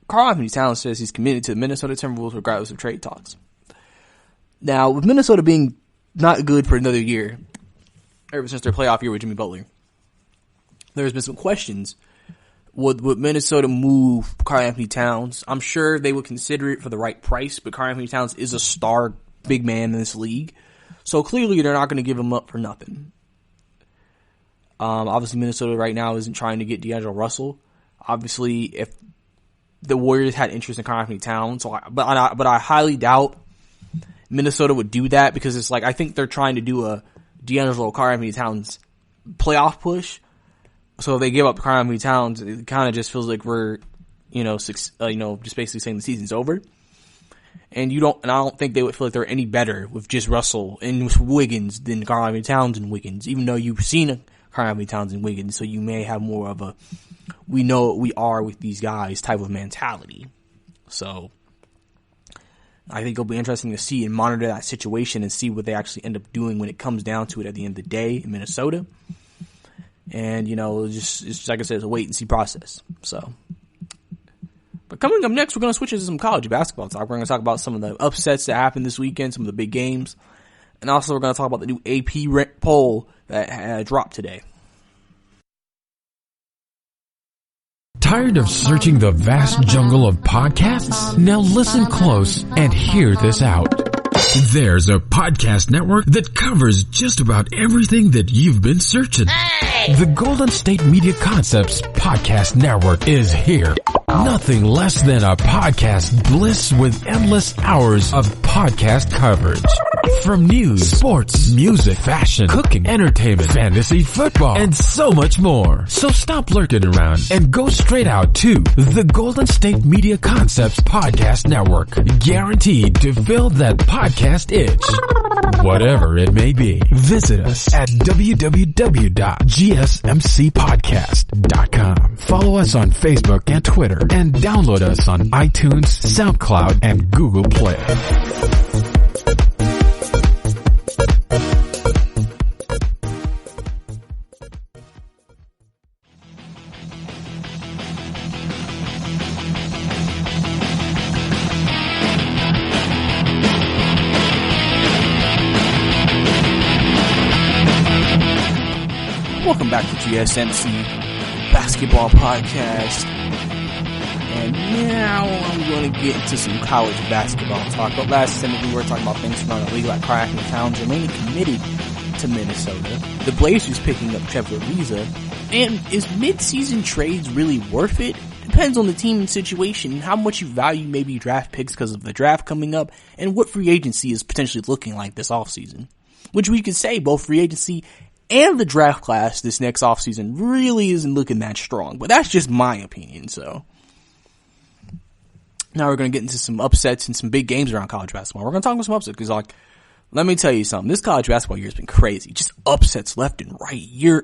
Karl-Anthony Towns says he's committed to the Minnesota Timberwolves regardless of trade talks. Now, with Minnesota being not good for another year, ever since their playoff year with Jimmy Butler, there's been some questions. Would Minnesota move Karl-Anthony Towns? I'm sure they would consider it for the right price, but Karl-Anthony Towns is a star big man in this league. So clearly they're not going to give him up for nothing. Obviously Minnesota right now isn't trying to get D'Angelo Russell. Obviously, if the Warriors had interest in Karl-Anthony Towns, but I highly doubt Minnesota would do that, because it's like, I think they're trying to do a D'Angelo Karl-Anthony Towns playoff push. So if they give up Karl-Anthony Towns, it kind of just feels like we're, just basically saying the season's over. And I don't think they would feel like they're any better with just Russell and with Wiggins than Karl-Anthony Towns and Wiggins, even though you've seen Karl-Anthony Towns and Wiggins, so you may have more of a, we know what we are with these guys type of mentality. So I think it'll be interesting to see and monitor that situation and see what they actually end up doing when it comes down to it at the end of the day in Minnesota. And, it's like I said, it's a wait and see process. So, but coming up next, we're going to switch into some college basketball talk. We're going to talk about some of the upsets that happened this weekend, some of the big games. And also we're going to talk about the new AP poll that dropped today.
Tired of searching the vast jungle of podcasts? Now listen close and hear this out. There's a podcast network that covers just about everything that you've been searching. Hey! The Golden State Media Concepts Podcast Network is here. Nothing less than a podcast bliss with endless hours of podcast coverage. From news, sports, music, fashion, cooking, entertainment, fantasy, football, and so much more. So stop lurking around and go straight out to the Golden State Media Concepts Podcast Network. Guaranteed to fill that podcast itch. Whatever it may be. Visit us at www.gsmcpodcast.com. Follow us on Facebook and Twitter, and download us on iTunes, SoundCloud, and Google Play.
Welcome back to GSMc Basketball Podcast. And now I'm going to get into some college basketball talk. But last segment we were talking about things around the league, like Karl-Anthony Towns remaining committed to Minnesota, the Blazers picking up Trevor Ariza, and is mid-season trades really worth it? Depends on the team and situation, and how much you value maybe draft picks because of the draft coming up, and what free agency is potentially looking like this offseason. Which we could say both free agency and the draft class this next offseason really isn't looking that strong. But that's just my opinion, so. Now we're going to get into some upsets and some big games around college basketball. We're going to talk about some upsets because, let me tell you something. This college basketball year has been crazy. Just upsets left and right,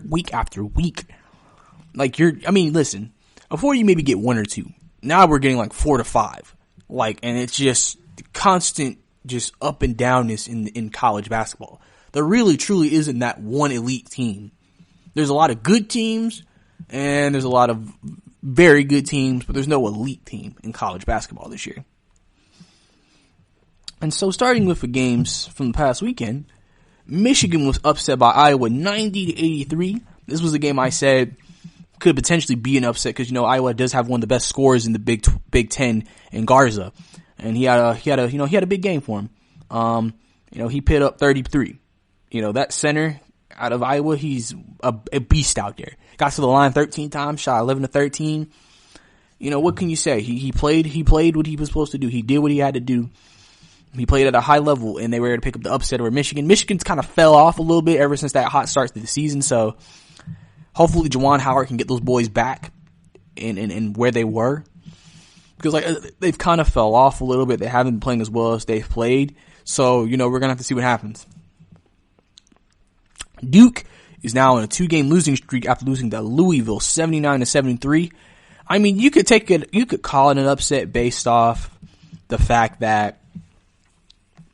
week after week. Listen, before you maybe get one or two, now we're getting 4 to 5. And it's just constant just up and downness in college basketball. There really truly isn't that one elite team. There's a lot of good teams and there's a lot of very good teams, but there's no elite team in college basketball this year. And so starting with the games from the past weekend, Michigan was upset by Iowa 90-83. This was a game I said could potentially be an upset because, Iowa does have one of the best scorers in the Big Ten in Garza. And he had a big game for him. He put up 33. That center out of Iowa, he's a beast out there. Got to the line 13 times, shot 11 to 13. What can you say? He played what he was supposed to do. He did what he had to do. He played at a high level, and they were able to pick up the upset over Michigan. Michigan's kind of fell off a little bit ever since that hot start to the season, so hopefully Juwan Howard can get those boys back in where they were. Because they've kind of fell off a little bit. They haven't been playing as well as they've played. So, we're going to have to see what happens. Duke is now in a 2-game losing streak after losing to Louisville 79-73. I mean, you could call it an upset based off the fact that,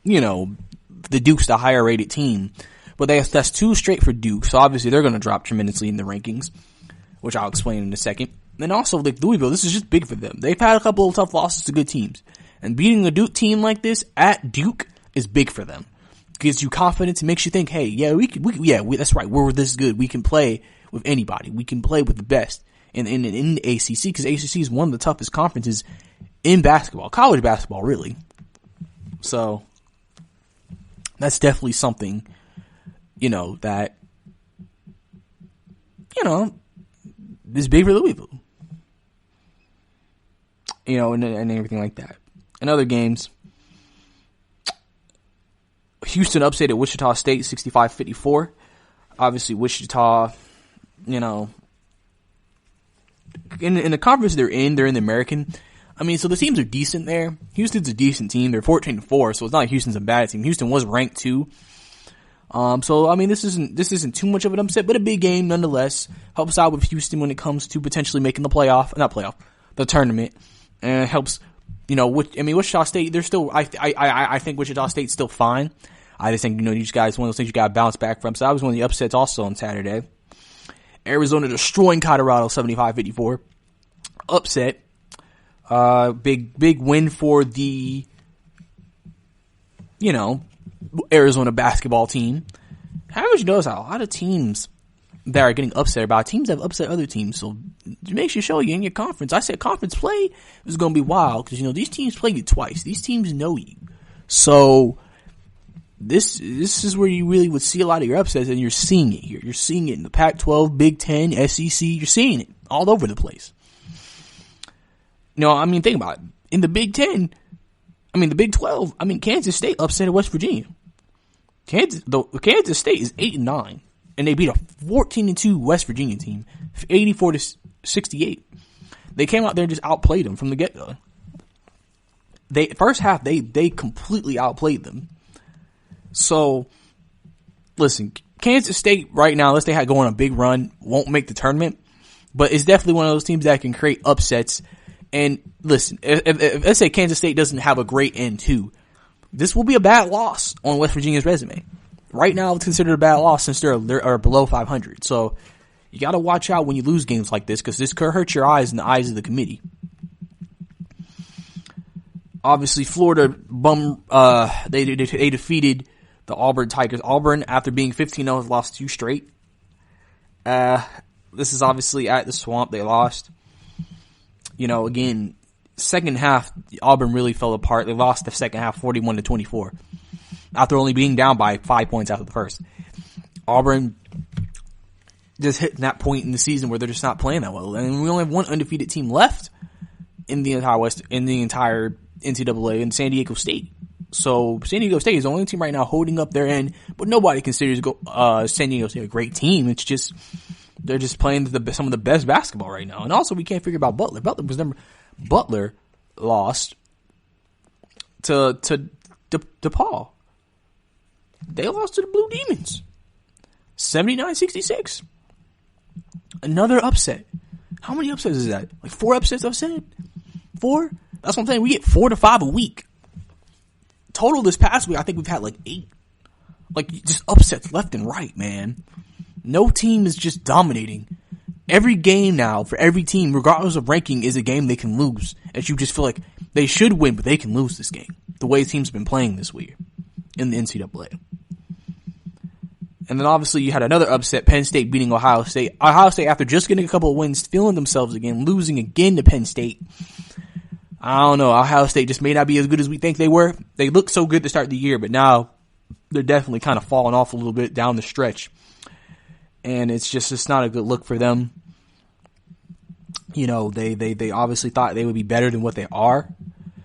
the Duke's the higher rated team. But that's too straight for Duke. So obviously they're going to drop tremendously in the rankings, which I'll explain in a second. And also, Louisville, this is just big for them. They've had a couple of tough losses to good teams. And beating a Duke team like this at Duke is big for them. Gives you confidence and makes you think, hey, yeah, that's right. We're this good. We can play with anybody. We can play with the best in the ACC, because ACC is one of the toughest conferences in basketball, college basketball, really. So that's definitely something, that, is big for Louisville. And everything like that. In other games, Houston upset at Wichita State 65-54. Obviously, Wichita, in the conference they're in the American. I mean, so the teams are decent there. Houston's a decent team. They're 14-4, so it's not like Houston's a bad team. Houston was ranked 2. So I mean, this isn't too much of an upset, but a big game nonetheless. Helps out with Houston when it comes to potentially making the tournament, and it helps. Wichita State, they're still. I think Wichita State's still fine. I just think these guys, one of those things you got to bounce back from. So that was one of the upsets also on Saturday. Arizona destroying Colorado 75-54. Upset. Big win for the, Arizona basketball team. How would you notice how a lot of teams that are getting upset about teams have upset other teams? So it makes you show you in your conference. I said conference play is going to be wild because, these teams played you twice. These teams know you. So this is where you really would see a lot of your upsets, and you're seeing it here. You're seeing it in the Pac-12, Big Ten, SEC. You're seeing it all over the place. Think about it. In the Big Ten, the Big 12, Kansas State upset at West Virginia. Kansas State is 8-9, and they beat a 14-2 West Virginia team, 84-68. They came out there and just outplayed them from the get-go. First half, they completely outplayed them. So, listen, Kansas State right now, unless they had going a big run, won't make the tournament, but it's definitely one of those teams that can create upsets. And listen, if let's say Kansas State doesn't have a great end too, this will be a bad loss on West Virginia's resume. Right now, it's considered a bad loss since they're below 500. So you got to watch out when you lose games like this, because this could hurt your eyes and the eyes of the committee. Obviously, Florida they defeated the Auburn Tigers. Auburn, after being 15-0, has lost 2 straight. This is obviously at the Swamp. They lost. Again, second half, Auburn really fell apart. They lost the second half 41-24 after only being down by 5 points after the first. Auburn just hitting that point in the season where they're just not playing that well. And we only have one undefeated team left in the entire NCAA, in San Diego State. So San Diego State is the only team right now holding up their end, but nobody considers San Diego State a great team. It's just they're just playing some of the best basketball right now. And also, we can't figure out Butler. Butler lost to DePaul. They lost to the Blue Demons, 79-66. Another upset. How many upsets is that? Like 4 upsets I've said? 4? That's what I'm saying. We get 4 to 5 a week. total this past week, I think we've had like 8. Like, just upsets left and right, man. No team is just dominating. Every game now, for every team, regardless of ranking, is a game they can lose. And you just feel like they should win, but they can lose this game. The way teams have been playing this week in the NCAA. And then obviously you had another upset, Penn State beating Ohio State. Ohio State, after just getting a couple of wins, feeling themselves again, losing again to Penn State. I don't know. Ohio State just may not be as good as we think they were. They looked so good to start the year, but now they're definitely kind of falling off a little bit down the stretch. And it's not a good look for them. You know, they obviously thought they would be better than what they are.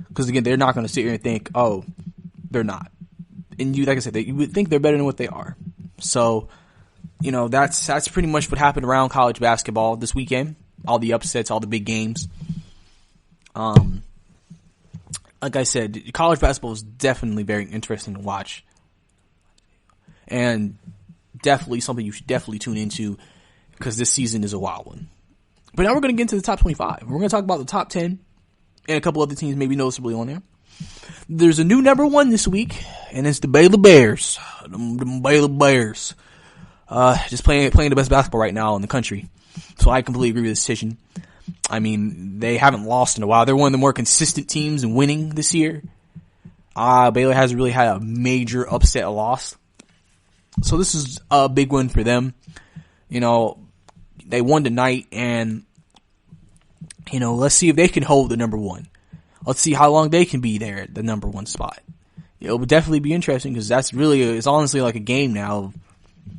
Because again, they're not going to sit here and think, oh, they're not. And you, like I said, you would think they're better than what they are. So, you know, that's pretty much what happened around college basketball this weekend. All the upsets, all the big games. Like I said, college basketball is definitely very interesting to watch. And definitely something you should definitely tune into, because this season is a wild one. But now we're going to get into the top 25. We're going to talk about the top 10 and a couple other teams maybe noticeably on there. There's a new number 1 this week, and it's the Baylor Bears. The Baylor Bears. Just playing the best basketball right now in the country. So I completely agree with this decision. I mean, they haven't lost in a while. They're one of the more consistent teams in winning this year. Baylor hasn't really had a major upset loss. So this is a big one for them. You know, they won tonight, and, you know, let's see if they can hold the number 1. Let's see how long they can be there at the number 1 spot. It will definitely be interesting, because it's honestly like a game now of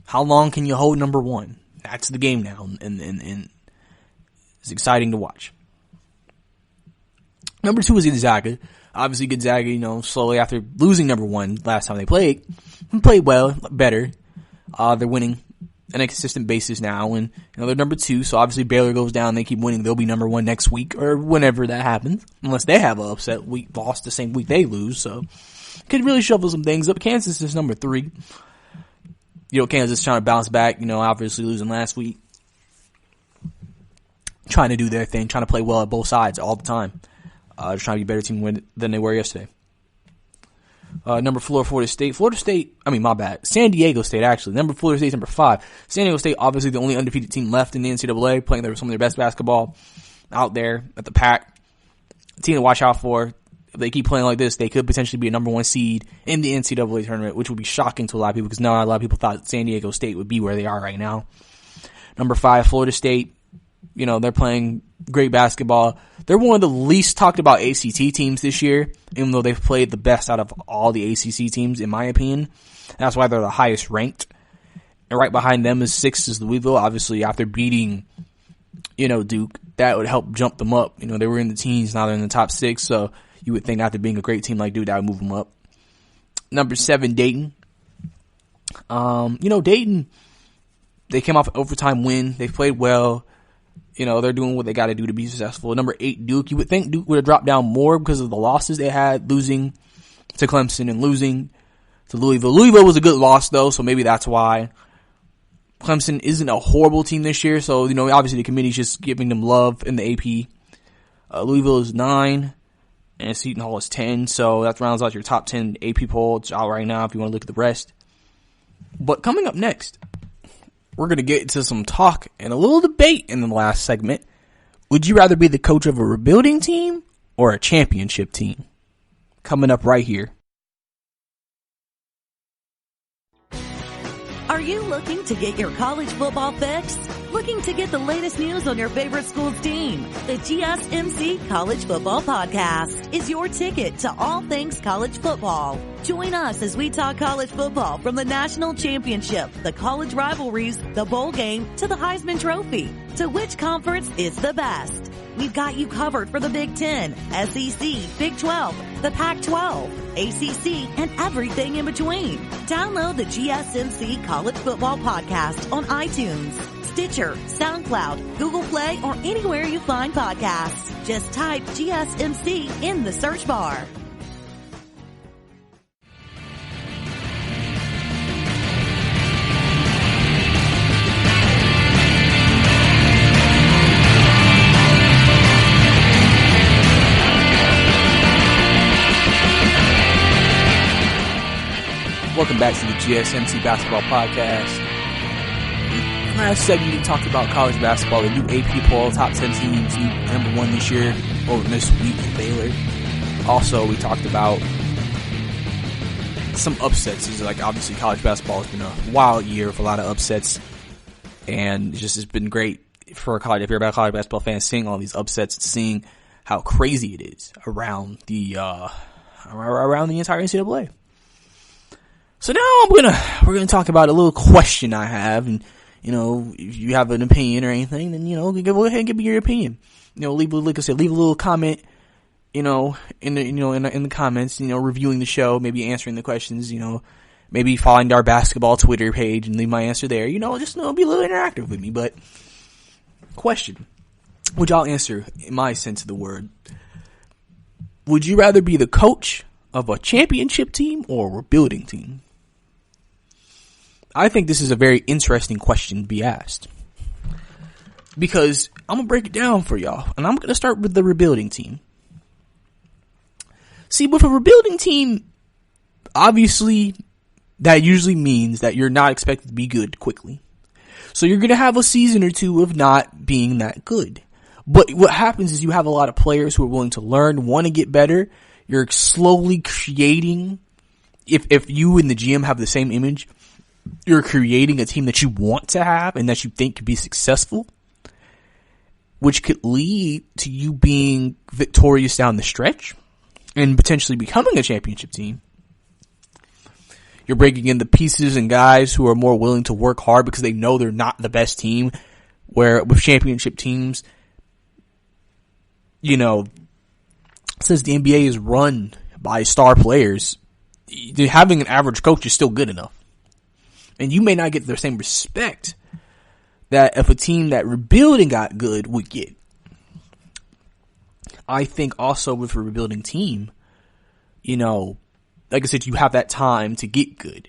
how long can you hold number 1. That's the game now, and it's exciting to watch. Number 2 is Gonzaga. Obviously, Gonzaga, you know, slowly after losing number 1 last time they played well, better. They're winning on a consistent basis now, and, you know, they're number 2, so obviously Baylor goes down, they keep winning, they'll be number 1 next week, or whenever that happens, unless they have an upset week, lost the same week they lose, so could really shuffle some things up. Kansas is number 3. You know, Kansas trying to bounce back, you know, obviously losing last week. Trying to do their thing, trying to play well at both sides all the time. Just trying to be a better team than they were yesterday. Number 4, Florida State. San Diego State, actually. Number Florida State's number 5. San Diego State, obviously the only undefeated team left in the NCAA, playing some of their best basketball out there at the pack. Team to watch out for. If they keep playing like this, they could potentially be a number 1 seed in the NCAA tournament, which would be shocking to a lot of people, because not a lot of people thought San Diego State would be where they are right now. Number 5, Florida State. You know, they're playing great basketball. They're one of the least talked about ACT teams this year, even though they've played the best out of all the ACC teams, in my opinion. That's why they're the highest ranked. And right behind them is 6 is Louisville. Obviously, after beating, you know, Duke, that would help jump them up. You know, they were in the teens, now they're in the top 6, so you would think after being a great team like Duke, that would move them up. Number 7, Dayton. You know, Dayton, they came off an overtime win. They played well. You know, they're doing what they got to do to be successful. Number 8, Duke. You would think Duke would have dropped down more because of the losses they had, losing to Clemson and losing to Louisville. Louisville was a good loss, though, so maybe that's why. Clemson isn't a horrible team this year, so, you know, obviously the committee's just giving them love in the AP. Louisville is 9, and Seton Hall is 10, so that rounds out your top 10 AP poll. It's out right now if you want to look at the rest. But coming up next, we're going to get into some talk and a little debate in the last segment. Would you rather be the coach of a rebuilding team or a championship team? Coming up right here.
Are you looking to get your college football fix? Looking to get the latest news on your favorite school's team? The GSMc College Football Podcast is your ticket to all things college football. Join us as we talk college football from the national championship, the college rivalries, the bowl game, to the Heisman Trophy. To which conference is the best? We've got you covered for the Big Ten, SEC, Big 12, the Pac-12, ACC, and everything in between. Download the GSMc College Football Podcast on iTunes, Stitcher, SoundCloud, Google Play, or anywhere you find podcasts. Just type GSMc in the search bar.
Welcome back to the GSMc Basketball Podcast. Last segment, we talked about college basketball, the new AP poll, top 10 teams, number 1 this year, over this week, Baylor. Also, we talked about some upsets. It's like, obviously, college basketball has been a wild year with a lot of upsets, and it just has been great for if you're a college basketball fan, seeing all these upsets, seeing how crazy it is around the entire NCAA. So now we're gonna talk about a little question I have, and if you have an opinion or anything, then go ahead and give me your opinion. Leave a little comment, in the comments, reviewing the show, maybe answering the questions, maybe find our basketball Twitter page and leave my answer there. Just be a little interactive with me. But question, which I'll answer in my sense of the word: would you rather be the coach of a championship team or a rebuilding team? I think this is a very interesting question to be asked, because I'm going to break it down for y'all, and I'm going to start with the rebuilding team. See, with a rebuilding team, obviously, that usually means that you're not expected to be good quickly. So you're going to have a season or two of not being that good. But what happens is you have a lot of players who are willing to learn, want to get better. You're slowly creating, if you and the GM have the same image, you're creating a team that you want to have and that you think could be successful, which could lead to you being victorious down the stretch and potentially becoming a championship team. You're breaking in the pieces and guys who are more willing to work hard because they know they're not the best team, where with championship teams, since the NBA is run by star players, having an average coach is still good enough. And you may not get the same respect that if a team that rebuilding got good would get. I think also with a rebuilding team, like I said, you have that time to get good.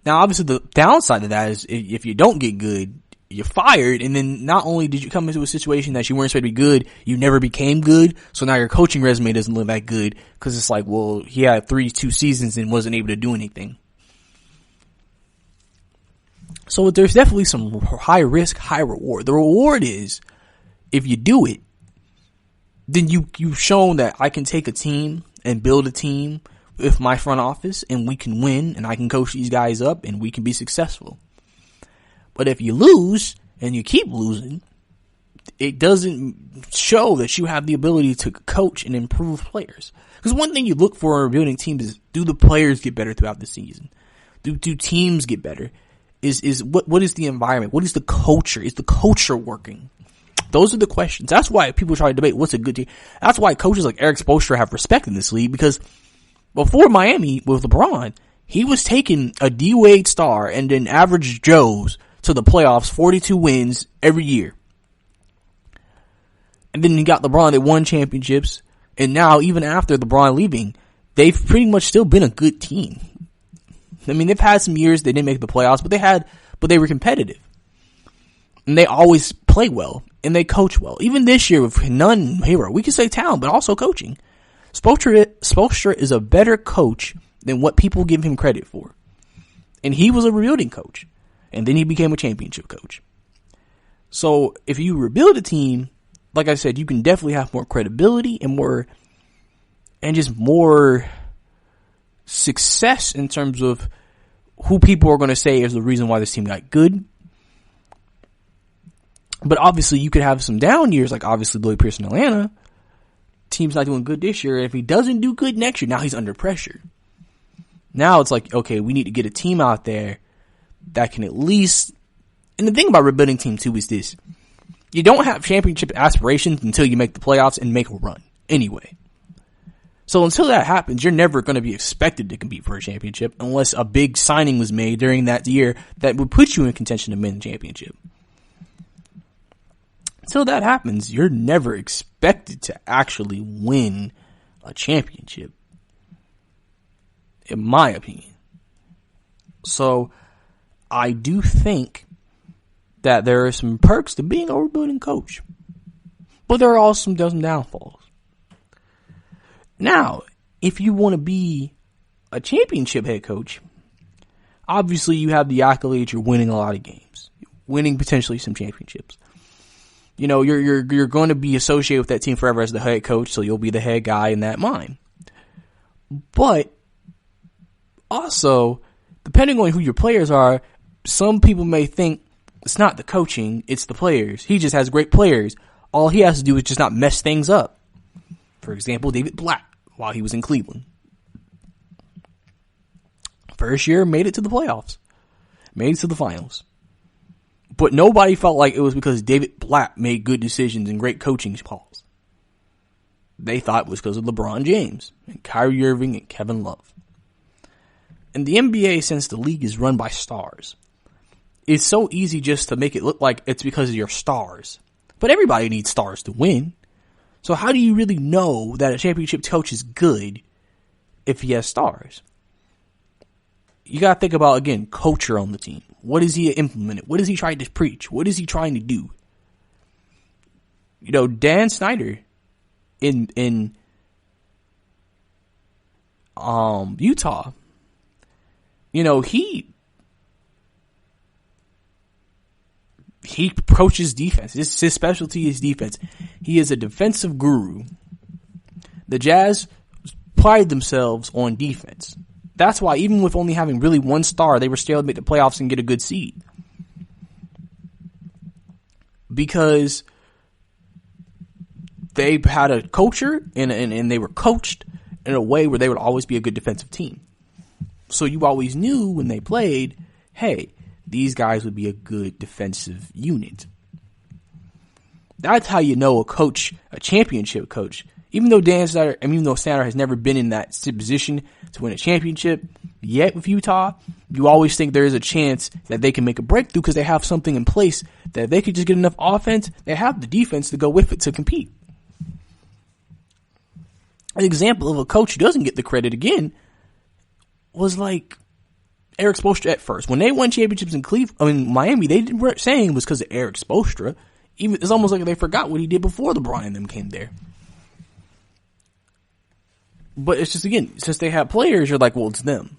Now, obviously, the downside of that is if you don't get good, you're fired. And then not only did you come into a situation that you weren't supposed to be good, you never became good. So now your coaching resume doesn't look that good, because it's like, well, he had 2 seasons and wasn't able to do anything. So there's definitely some high risk, high reward. The reward is, if you do it, then you've shown that I can take a team and build a team with my front office, and we can win, and I can coach these guys up, and we can be successful. But if you lose and you keep losing, it doesn't show that you have the ability to coach and improve players. Because one thing you look for in rebuilding teams is, do the players get better throughout the season? Do teams get better? What is the environment? What is the culture? Is the culture working? Those are the questions. That's why people try to debate what's a good team. That's why coaches like Eric Spoelstra have respect in this league, because before Miami with LeBron, he was taking a D-Wade star and then average Joes to the playoffs, 42 wins every year. And then you got LeBron that won championships, and now even after LeBron leaving, they've pretty much still been a good team. I mean, they've had some years they didn't make the playoffs, but they were competitive. And they always play well, and they coach well. Even this year with none hero, we can say talent, but also coaching. Spoelstra is a better coach than what people give him credit for. And he was a rebuilding coach, and then he became a championship coach. So if you rebuild a team, like I said, you can definitely have more credibility and just more success in terms of who people are going to say is the reason why this team got good. But obviously you could have some down years, like obviously Lloyd Pierce in Atlanta. Team's not doing good this year. And if he doesn't do good next year, now he's under pressure. Now it's like, okay, we need to get a team out there that can at least, and the thing about rebuilding team too is this: you don't have championship aspirations until you make the playoffs and make a run anyway. So until that happens, you're never going to be expected to compete for a championship unless a big signing was made during that year that would put you in contention to win the championship. Until that happens, you're never expected to actually win a championship, in my opinion. So I do think that there are some perks to being a rebuilding coach, but there are also some downfalls. Now, if you want to be a championship head coach, obviously you have the accolades, you're winning a lot of games, winning potentially some championships. You know, you're going to be associated with that team forever as the head coach, so you'll be the head guy in that mind. But also, depending on who your players are, some people may think it's not the coaching, it's the players. He just has great players. All he has to do is just not mess things up. For example, David Blatt, while he was in Cleveland. First year, made it to the playoffs. Made it to the finals. But nobody felt like it was because David Blatt made good decisions and great coaching calls. They thought it was because of LeBron James and Kyrie Irving and Kevin Love. In the NBA, since the league is run by stars, it's so easy just to make it look like it's because of your stars. But everybody needs stars to win. So how do you really know that a championship coach is good if he has stars? You gotta think about, again, culture on the team. What is he implementing? What is he trying to preach? What is he trying to do? You know, Dan Snyder in Utah, you know, he coaches defense. His specialty is defense. He is a defensive guru. The Jazz pride themselves on defense. That's why even with only having really one star, they were still able to make the playoffs and get a good seed. Because they had a culture and they were coached in a way where they would always be a good defensive team. So you always knew when they played, hey, these guys would be a good defensive unit. That's how you know a coach, a championship coach. Even though Snyder has never been in that position to win a championship yet with Utah, you always think there is a chance that they can make a breakthrough because they have something in place that if they could just get enough offense, they have the defense to go with it to compete. An example of a coach who doesn't get the credit again was like Eric Spoelstra at first. When they won championships in Miami, they weren't saying it was because of Eric Spoelstra. It's almost like they forgot what he did before LeBron and them came there. But it's just, again, since they have players, you're like, well, it's them.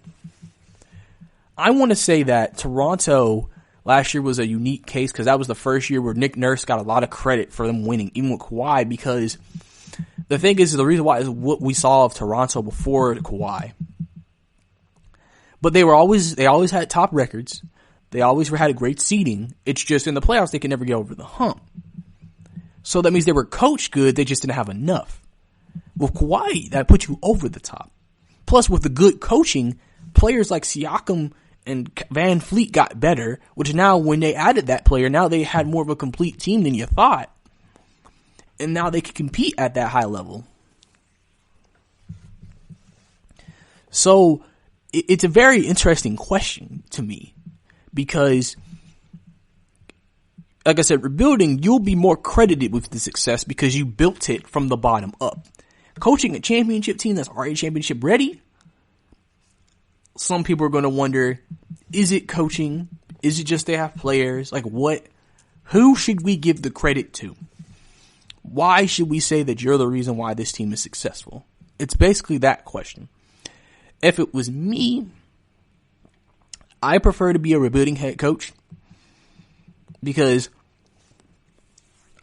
I want to say that Toronto last year was a unique case because that was the first year where Nick Nurse got a lot of credit for them winning, even with Kawhi, because the thing is, the reason why is what we saw of Toronto before Kawhi. But they always had top records. They always had a great seeding. It's just in the playoffs, they could never get over the hump. So that means they were coached good, they just didn't have enough. With Kawhi, that puts you over the top. Plus, with the good coaching, players like Siakam and Van Fleet got better, which now when they added that player, now they had more of a complete team than you thought. And now they can compete at that high level. So, it's a very interesting question to me because, like I said, rebuilding, you'll be more credited with the success because you built it from the bottom up. Coaching a championship team that's already championship ready, some people are going to wonder, is it coaching? Is it just they have players? Like what? Who should we give the credit to? Why should we say that you're the reason why this team is successful? It's basically that question. If it was me, I prefer to be a rebuilding head coach because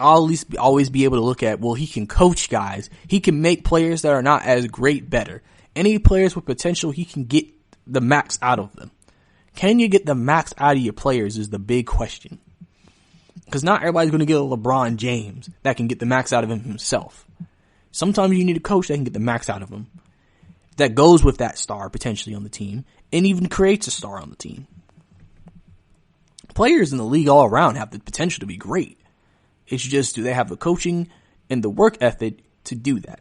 I'll at least always be able to look at, well, he can coach guys. He can make players that are not as great better. Any players with potential, he can get the max out of them. Can you get the max out of your players is the big question. Because not everybody's going to get a LeBron James that can get the max out of him himself. Sometimes you need a coach that can get the max out of him. That goes with that star potentially on the team and even creates a star on the team. Players in the league all around have the potential to be great. It's just, do they have the coaching and the work ethic to do that?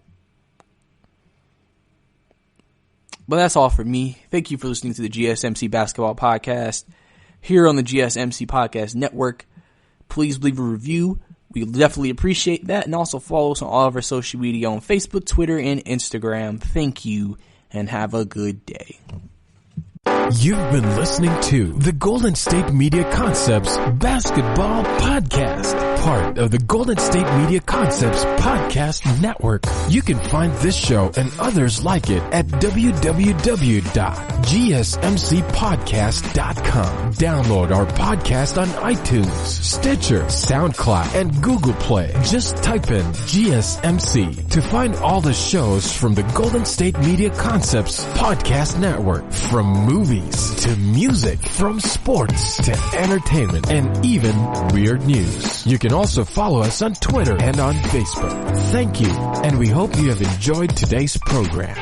But that's all for me. Thank you for listening to the GSMc Basketball Podcast here on the GSMc Podcast Network. Please leave a review. We definitely appreciate that. And also follow us on all of our social media on Facebook, Twitter, and Instagram. Thank you, and have a good day.
You've been listening to the Golden State Media Concepts Basketball Podcast, part of the Golden State Media Concepts Podcast Network. You can find this show and others like it at www.gsmcpodcast.com. Download our podcast on iTunes, Stitcher, SoundCloud, and Google Play. Just type in GSMc to find all the shows from the Golden State Media Concepts Podcast Network. From movies to music, from sports to entertainment, and even weird news. You can also follow us on Twitter and on Facebook. Thank you, and we hope you have enjoyed today's program.